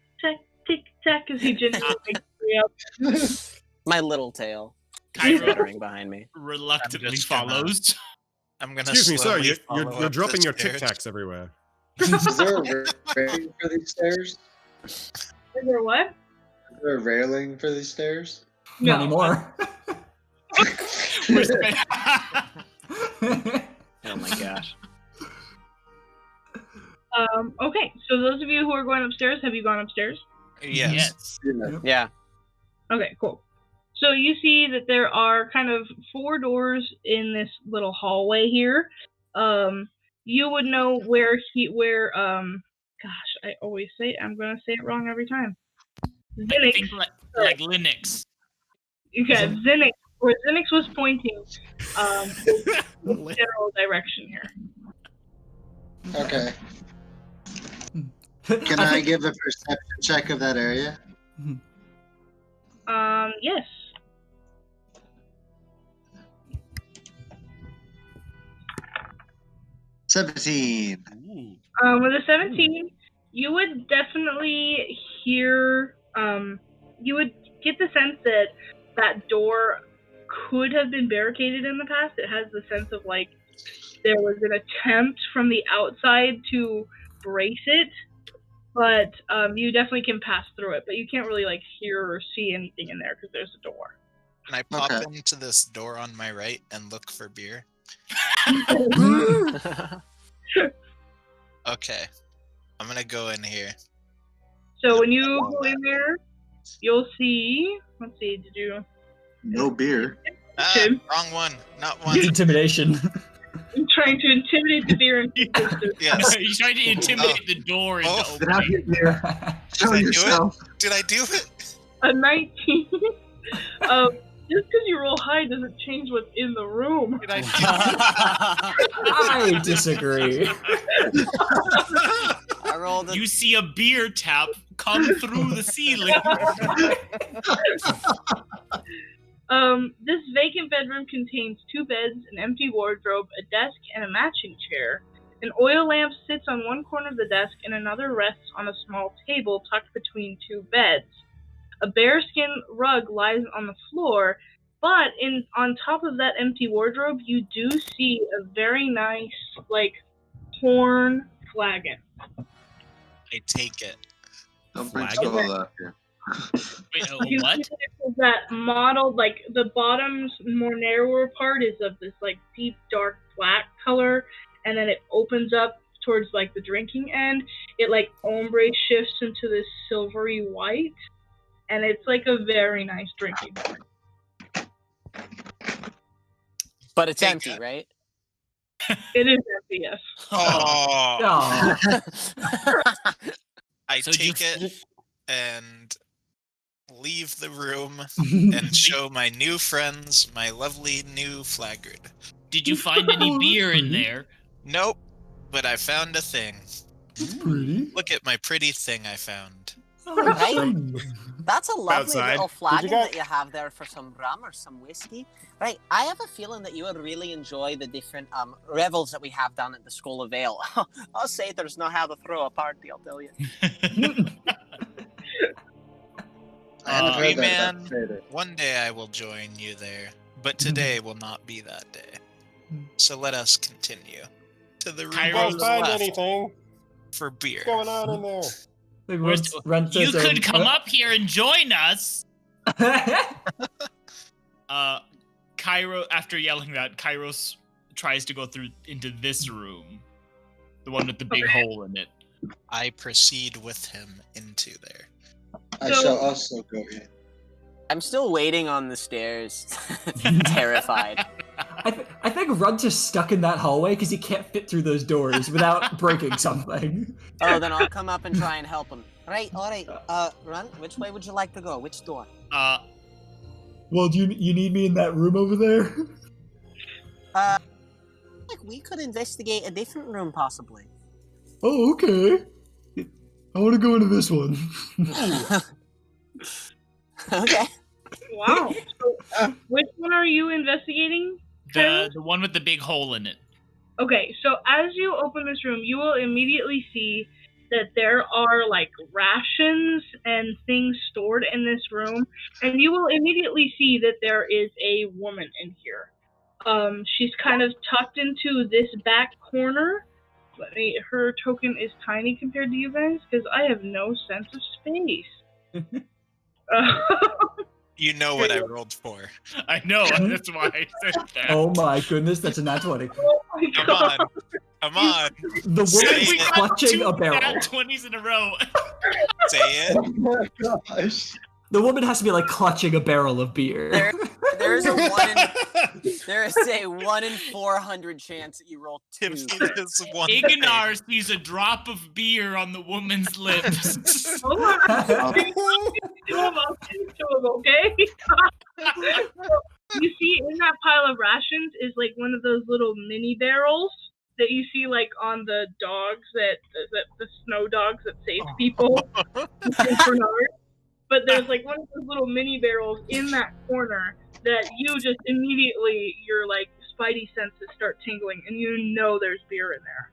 tack, as he gingerly makes way up. My little tail Kyros fluttering behind me. reluctantly follows. I'm gonna. Excuse me, sir. slowly You're follow up dropping the your Tic stairs. Tacs everywhere. Is there a railing for these stairs? Is there what? Is there a railing for these stairs? Not anymore. Oh my gosh. Okay, so those of you who are going upstairs, have you gone upstairs? Yes. Yeah. Okay, cool. So you see that there are kind of 4 doors in this little hallway here. You would know where gosh, I always say I'm gonna say it wrong every time. I think like Linux. Okay, Xinix, where Xinix was pointing, the general direction here. Okay. Can I give a perception check of that area? Yes. $17. With a 17, you would definitely hear, you would get the sense that that door could have been barricaded in the past. It has the sense of like there was an attempt from the outside to brace it, but you definitely can pass through it, but you can't really like hear or see anything in there because there's a door. Can I pop into this door on my right and look for beer? Okay. I'm gonna go in here. So when you go in there, you'll see. Let's see. Did you? No beer. Ah, wrong one. Not one. Intimidation. I'm trying to intimidate the beer and Yes. He's trying to intimidate the door into Oh. Get out opening. here. Show Did I do it? yourself. Did I do it? a 19. Just because you roll high doesn't change what's in the room. Did I do I disagree. I rolled a You see a beer tap come through the ceiling. This vacant bedroom contains 2 beds, an empty wardrobe, a desk, and a matching chair. An oil lamp sits on one corner of the desk, and another rests on a small table tucked between 2 beds. A bearskin rug lies on the floor, but on top of that empty wardrobe, you do see a very nice, horn flagon. I take it. Don't bring Flag? Skola up here. Wait, You what? see that modeled, the bottom's more narrower part is of this, deep, dark black color, and then it opens up towards, the drinking end. It, ombre shifts into this silvery white, and it's, a very nice drinking drink. But it's Take empty, that. right? It is empty, yes. Oh. Oh. I So take you- it and leave the room and show my new friends my lovely new flaggard. Did you find any beer in there? Nope, but I found a thing. Pretty. Look at my pretty thing I found. Right? That's a lovely Outside. little Did you flagon get- that you have there for some rum or some whiskey. Right, I have a feeling that you would really enjoy the different revels that we have down at the Skola Vale. Us satyrs know how to throw a party, I'll tell you. I haven't heard Wee that man. about Satyr. One day I will join you there, but today will not be that day. So let us continue to the room Kyros on the find left anything. for beer. What's going on in there? You could come up here and join us. After yelling that, Kyros tries to go through into this room, the one with the big hole in it. I proceed with him into there. I So- shall also go in. I'm still waiting on the stairs, terrified. I think Runt is stuck in that hallway because he can't fit through those doors without breaking something. Oh, then I'll come up and try and help him. Right, alright. Runt, which way would you like to go? Which door? Well, do you need me in that room over there? We could investigate a different room, possibly. Oh, okay. I want to go into this one. Okay. Wow. So, which one are you investigating? The one with the big hole in it. Okay, so as you open this room, you will immediately see that there are rations and things stored in this room, and you will immediately see that there is a woman in here. She's kind of tucked into this back corner. Her token is tiny compared to you guys because I have no sense of space. You know what I rolled for. I know, that's why I said that. Oh my goodness, that's a nat 20. Oh my Come god. on. Come on. The Say woman's it. clutching a Two barrel. nat 20s in a row. Say it. Oh my gosh. The woman has to be clutching a barrel of beer. There is a 1 in 400 chance that you roll 2. It is one Ignar sees a drop of beer on the woman's lips. Hold on. I'll speak to him, okay? You see, in that pile of rations is one of those little mini barrels that you see on the dogs that the snow dogs that save people. But there's one of those little mini barrels in that corner that you just immediately your spidey senses start tingling and you know there's beer in there.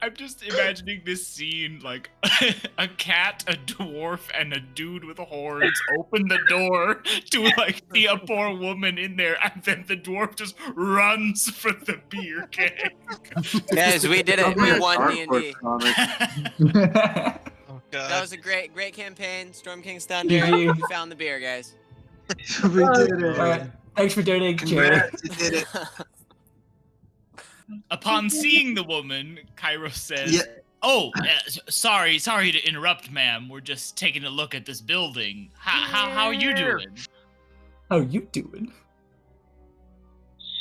I'm just imagining this scene a cat, a dwarf, and a dude with horns open the door to see a poor woman in there, and then the dwarf just runs for the beer keg. Guys, we did it. We won D&D. Oh, God. That was a great campaign. Storm King's Thunder. GG. We found the beer, guys. We did it. Alright, thanks for donating, Jerry. Congrats, you did it. Upon seeing the woman, Kyros says, Yeah. "Oh, sorry to interrupt, ma'am. We're just taking a look at this building. How are you doing?" How you doing?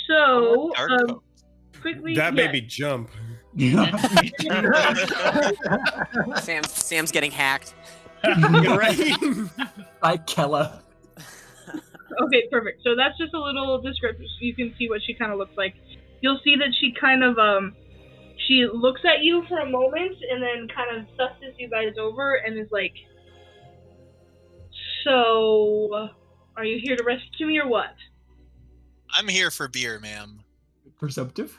So, Dark coat. quickly. That yeah. made me jump. Sam's getting hacked. Right? By Kella. Okay, perfect. So that's just a little description. So you can see what she kind of looks like. You'll see that she kind of she looks at you for a moment and then kind of susses you guys over and is like, "So, are you here to rescue me or what?" I'm here for beer, ma'am. Presumptive.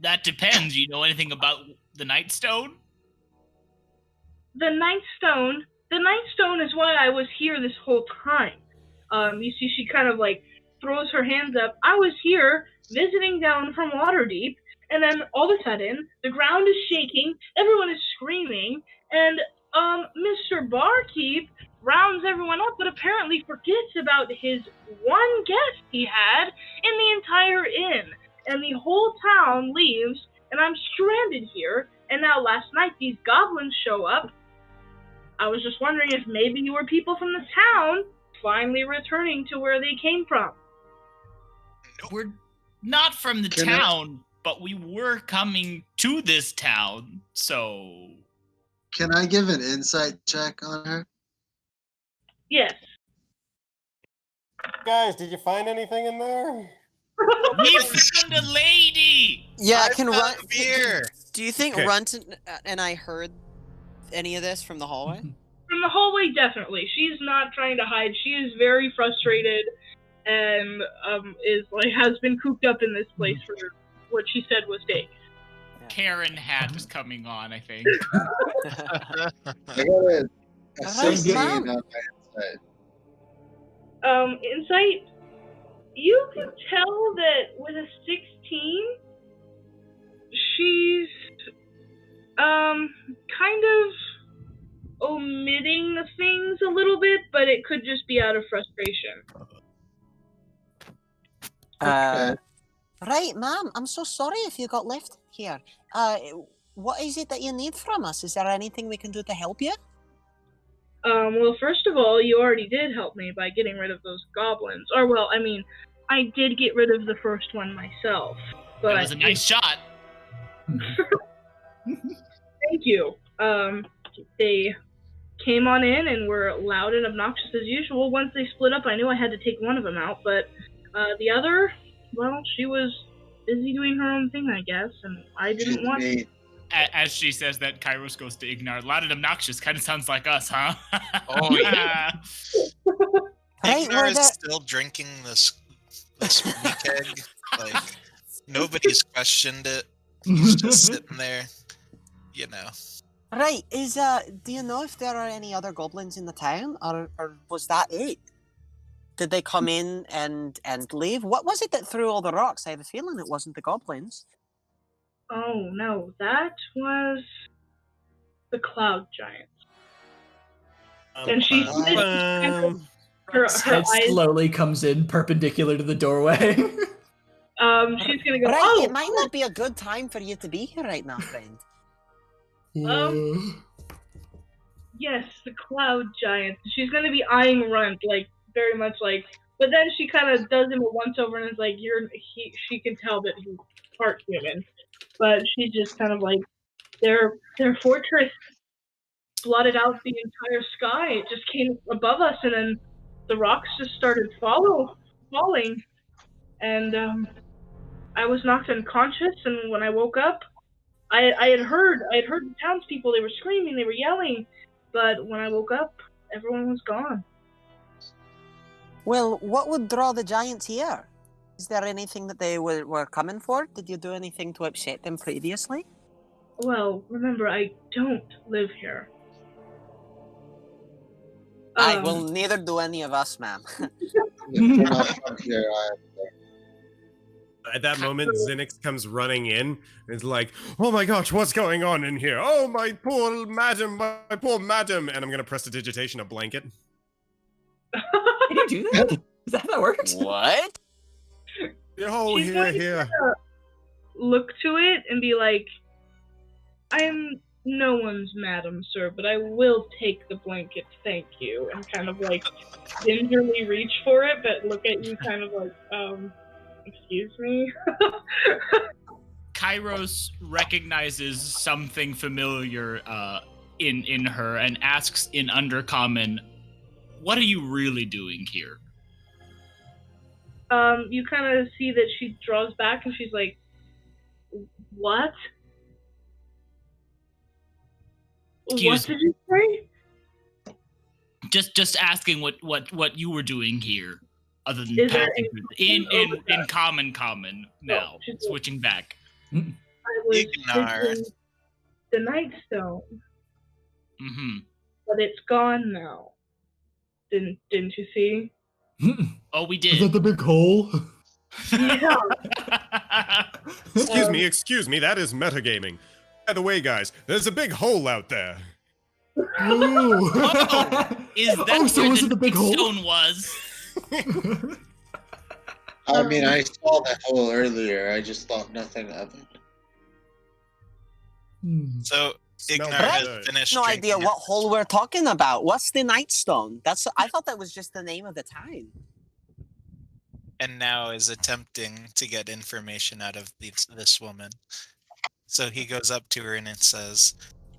That depends. You know anything about the Nightstone? The Nightstone is why I was here this whole time. You see, she kind of like throws her hands up. I was here visiting down from Waterdeep, and then all of a sudden, the ground is shaking, everyone is screaming, and Mr. Barkeep rounds everyone up, but apparently forgets about his one guest he had in the entire inn, and the whole town leaves, and I'm stranded here, and now last night these goblins show up. I was just wondering if maybe you were people from the town finally returning to where they came from. We're not from the town, but we were coming to this town, so... Can I give an insight check on her? Yes. Guys, did you find anything in there? We found a lady! Yeah, I can found Runt... beer. Do you think Okay. Runt and I heard any of this from the hallway? From the hallway, definitely. She's not trying to hide. She is very frustrated and has been cooped up in this place for what she said was days. Karen hat is coming on, I think. I got a Alright, 16 Mom. on my insight. Insight, you can tell that with a 16, she's kind of omitting things a little bit, but it could just be out of frustration. Right, ma'am. I'm so sorry if you got left here. What is it that you need from us? Is there anything we can do to help you? Well, first of all, you already did help me by getting rid of those goblins. Or, well, I mean, I did get rid of the first one myself. But That was a nice shot. Thank you. They came on in and were loud and obnoxious as usual. Once they split up, I knew I had to take one of them out, but the other, well, she was busy doing her own thing, I guess, and I didn't want to. As she says that, Kyros goes to Ignar. Loud and obnoxious kind of sounds like us, huh? Oh, yeah. Right, Ignar were is there... still drinking this squeak egg. Like, nobody's questioned it. He's just sitting there, you know. Right, do you know if there are any other goblins in the town, or was that it? Did they come in and leave? What was it that threw all the rocks? I have a feeling it wasn't the goblins. Oh, no, that was the Cloud Giant. And she's her Head eyes, slowly comes in perpendicular to the doorway. she's gonna go, Right, oh, it might not be a good time for you to be here right now, friend. Yes, the Cloud Giant. She's gonna be eyeing Runt, like, very much like, but then she kind of does him a once over and is like, she can tell that he's part human. But she's just kind of like, their fortress blotted out the entire sky. It just came above us, and then the rocks just started falling. And I was knocked unconscious, and when I woke up, I had heard the townspeople, they were screaming, they were yelling, but when I woke up, everyone was gone. Well, what would draw the giants here? Is there anything that they were coming for? Did you do anything to upset them previously? Well, remember, I don't live here. Aye, well, neither do any of us, ma'am. At that moment, Xinix comes running in and is like, "Oh my gosh, what's going on in here? Oh, my poor madam, And I'm going to prestidigitation a blanket. Can you do that? Is that how that works? What? Oh, She's going here. to look to it and be like, I am no one's madam, sir, but I will take the blanket, thank you. And kind of like gingerly reach for it, but look at you kind of like, Excuse me? Kyros recognizes something familiar in her and asks in Undercommon, "What are you really doing here?" You kind of see that she draws back and she's like, what? Excuse What did you say? Just asking what you were doing here, other than Is there passing through in common now, she's like- switching back. I was Ignar. seeking the Nightstone, Mm-hmm. but it's gone now. Didn't you see? Oh, we Is that did. the big hole? Yeah. Excuse me, that is metagaming. By the way, guys, there's a big hole out there. Ooh. Oh, is that so where was the it the big hole? stone was? I mean, I saw that hole earlier. I just thought nothing of it. So Smell Ignar bad. has finished. No idea drinking what hole we're talking about. What's the Nightstone? I thought that was just the name of the town. and now is attempting to get information out of this woman. So he goes up to her and it says,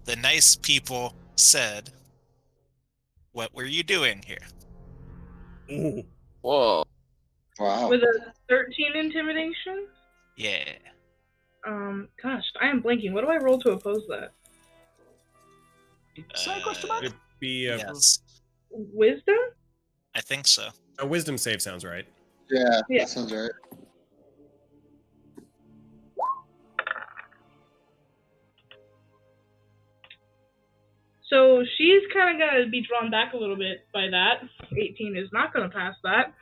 "The nice people said, what were you doing here?" Ooh. Whoa. Wow. With a 13 intimidation? Yeah. Gosh, I am blanking. What do I roll to oppose that? It'd be Yes, Wisdom? I think so. a wisdom save sounds right. Yeah, Yeah. that sounds right. So she's kind of going to be drawn back a little bit by that. 18 is not going to pass that.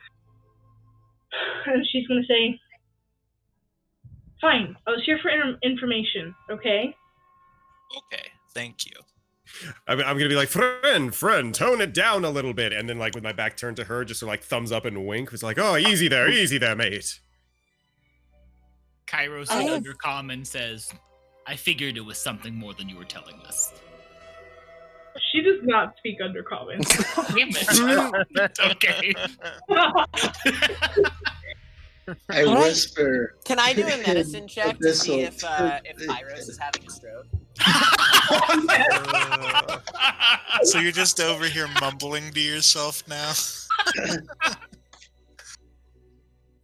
And she's going to say, fine, I was here for information, okay? Okay, thank you. I'm gonna be like, friend, tone it down a little bit, and then like with my back turned to her, just sort of like thumbs up and wink. It's like, oh, easy there, mate. Kyros in Undercommon says, "I figured it was something more than you were telling us." She does not speak Undercommon. Damn it. Okay. I Alright. whisper. Can I do a medicine check to see if Abyssal. Kyros is having a stroke? So you're just over here mumbling to yourself now?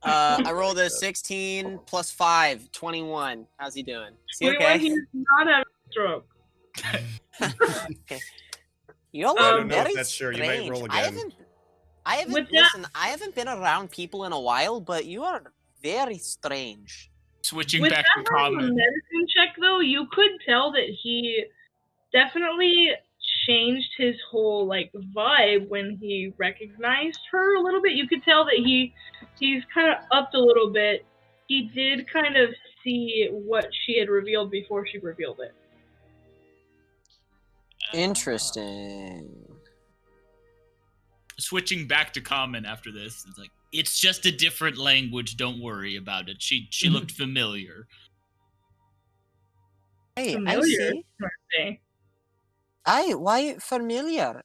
I rolled a 16 plus 5, 21. How's he doing? Is he Wait, okay? he's not having a stroke. You're I don't know if very that's sure. You might strange. roll I again. haven't With that- listen, I haven't been around people in a while, but you are very strange. Switching With back that to kind of a common. medicine check, though, you could tell that he definitely changed his whole like vibe when he recognized her a little bit. You could tell that he's kind of upped a little bit. He did kind of see what she had revealed before she revealed it. Interesting. Switching back to common after this, it's like, it's just a different language. Don't worry about it. She looked familiar. Hey, I Familiar, see. say. Why familiar?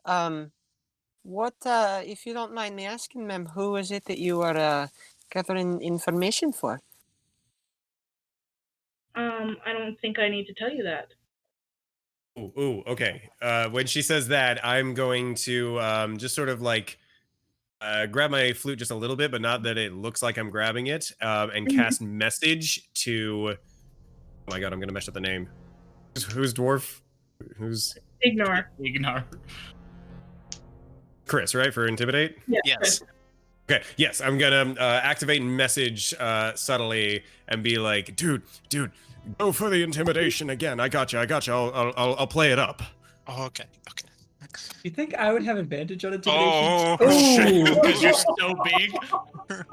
What, if you don't mind me asking, ma'am, who is it that you are gathering information for? I don't think I need to tell you that. Ooh, okay. When she says that, I'm going to just sort of like grab my flute just a little bit, but not that it looks like I'm grabbing it, and cast message to. Oh my god, I'm gonna mess up the name. Who's dwarf? Who's Ignore. Ignar. Chris? Right for intimidate. Yes. Okay. Yes, I'm gonna activate message subtly and be like, dude, go for the intimidation again. I got you. I'll play it up. Oh, okay. You think I would have advantage on intimidation? Oh, shit. Because you're so big.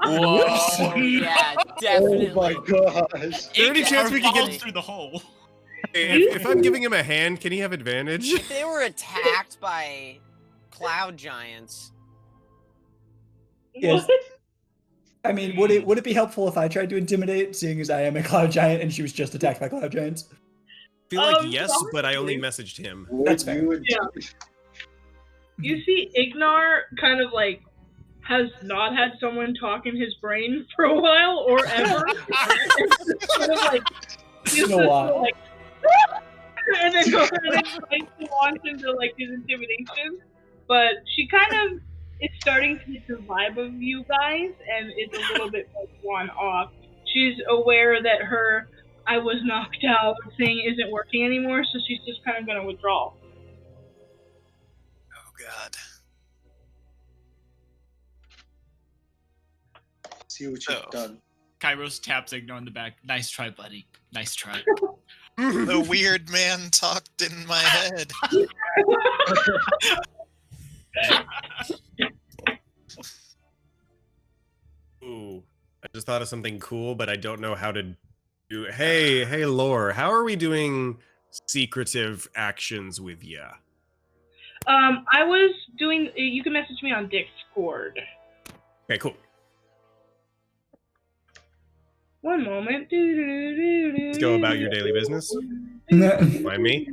Whoa, yeah, definitely. Oh my gosh. Is there any chance we could falls get? through the hole? If I'm giving him a hand, can he have advantage? If they were attacked by cloud giants. Yes. What? I mean, would it be helpful if I tried to intimidate, seeing as I am a cloud giant and she was just attacked by cloud giants? I feel like yes, Honestly, but I only messaged him. That's fair. Yeah. You see Ignar kind of like has not had someone talk in his brain for a while or ever. It's sort of like, he's Been a while. like, and then tries to launch into like his intimidation. But she kind of is starting to get the vibe of you guys, and it's a little bit like one off. She's aware that her "I was knocked out" thing isn't working anymore, so she's just kind of going to withdraw. Oh God. See what you've done. Kyros taps Ignar on the back. Nice try, buddy. Nice try. The weird man talked in my head. Ooh, I just thought of something cool, but I don't know how to do. Hey, Lore, how are we doing secretive actions with ya? I was doing. You can message me on Discord. Okay, cool. One moment. Let's go about your daily business. Mind me.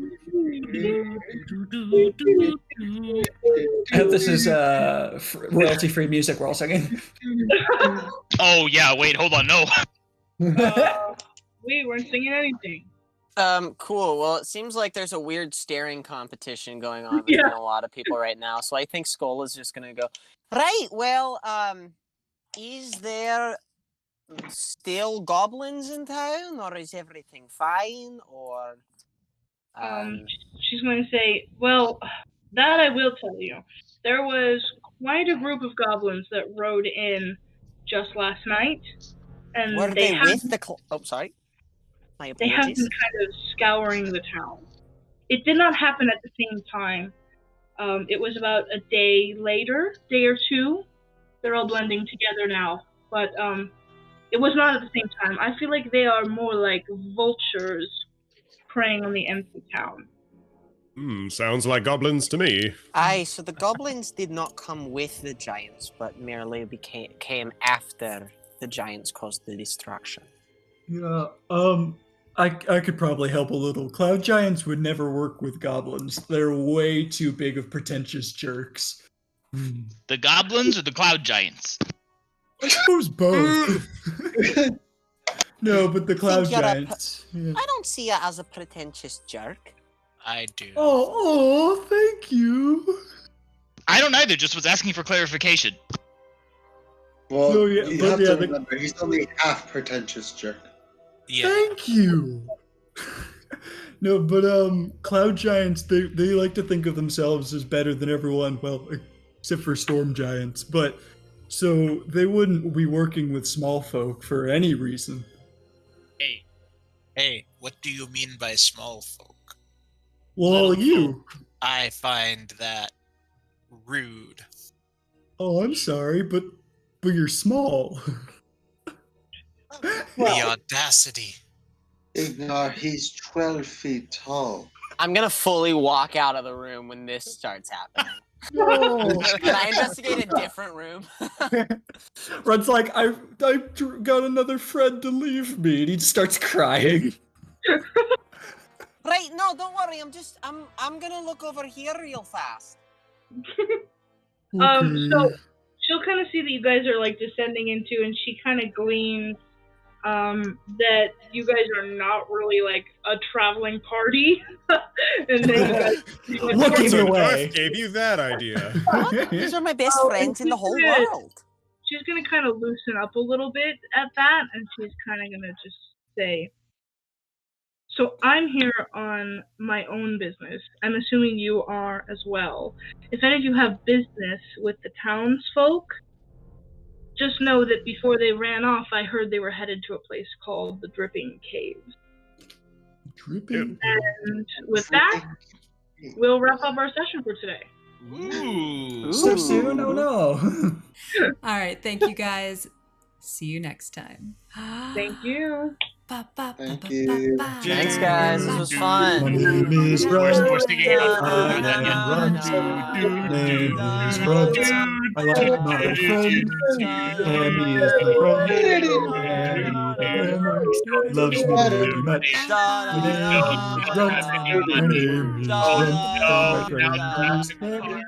I hope this is royalty-free music we're all singing. Oh yeah, wait, hold on, no. We weren't singing anything. Cool. Well, it seems like there's a weird staring competition going on between a lot of people right now. So I think Skola's just gonna go, right, well, is there still goblins in town, or is everything fine, or... She's going to say, well, that I will tell you. There was quite a group of goblins that rode in just last night. And were they with the... Oh, sorry. My They have apologies. been kind of scouring the town. It did not happen at the same time. It was about a day later, day or two. They're all blending together now. But it was not at the same time. I feel like they are more like vultures preying on the empty town. Sounds like goblins to me. Aye, so the goblins did not come with the giants, but merely came after the giants caused the destruction. Yeah, I could probably help a little. Cloud giants would never work with goblins. They're way too big of pretentious jerks. The goblins or the cloud giants? I suppose both. No, but the cloud you're a giants. I don't see you as a pretentious jerk. I do. Oh, thank you. I don't either, just was asking for clarification. Well, No, yeah, you but have yeah, to the- remember, he's only half pretentious jerk. Yeah. Thank you. No, but cloud giants, they like to think of themselves as better than everyone, well, except for storm giants, but so they wouldn't be working with small folk for any reason. Hey, what do you mean by small folk? Well, Little you. I find that rude. Oh, I'm sorry, but you're small. The audacity. Ignar, he's 12 feet tall. I'm gonna fully walk out of the room when this starts happening. No. Can I investigate a different room? Runt's like, I got another friend to leave me, and he just starts crying. Right, no, don't worry. I'm gonna look over here real fast. So she'll kind of see that you guys are like descending into, and she kind of gleans that you guys are not really like a traveling party. And then you guys Looking What on away. earth gave you that idea? What? These are my best friends in the whole good. world. she's gonna kind of loosen up a little bit at that, and she's kind of gonna just say, so I'm here on my own business. I'm assuming you are as well. If any of you have business with the townsfolk, just know that before they ran off, I heard they were headed to a place called the Dripping Caves. Dripping. And with that, we'll wrap up our session for today. Ooh. So soon? Oh no. All right, thank you guys. See you next time. Thank you. Thank you. Thanks, guys. This was My fun. name is Voice Runt. singing I am Runt. My name is Runt. I like my friend. Amy is my friend. Amy loves me very much. My name is Runt. My name is Runt. My friend is Amy.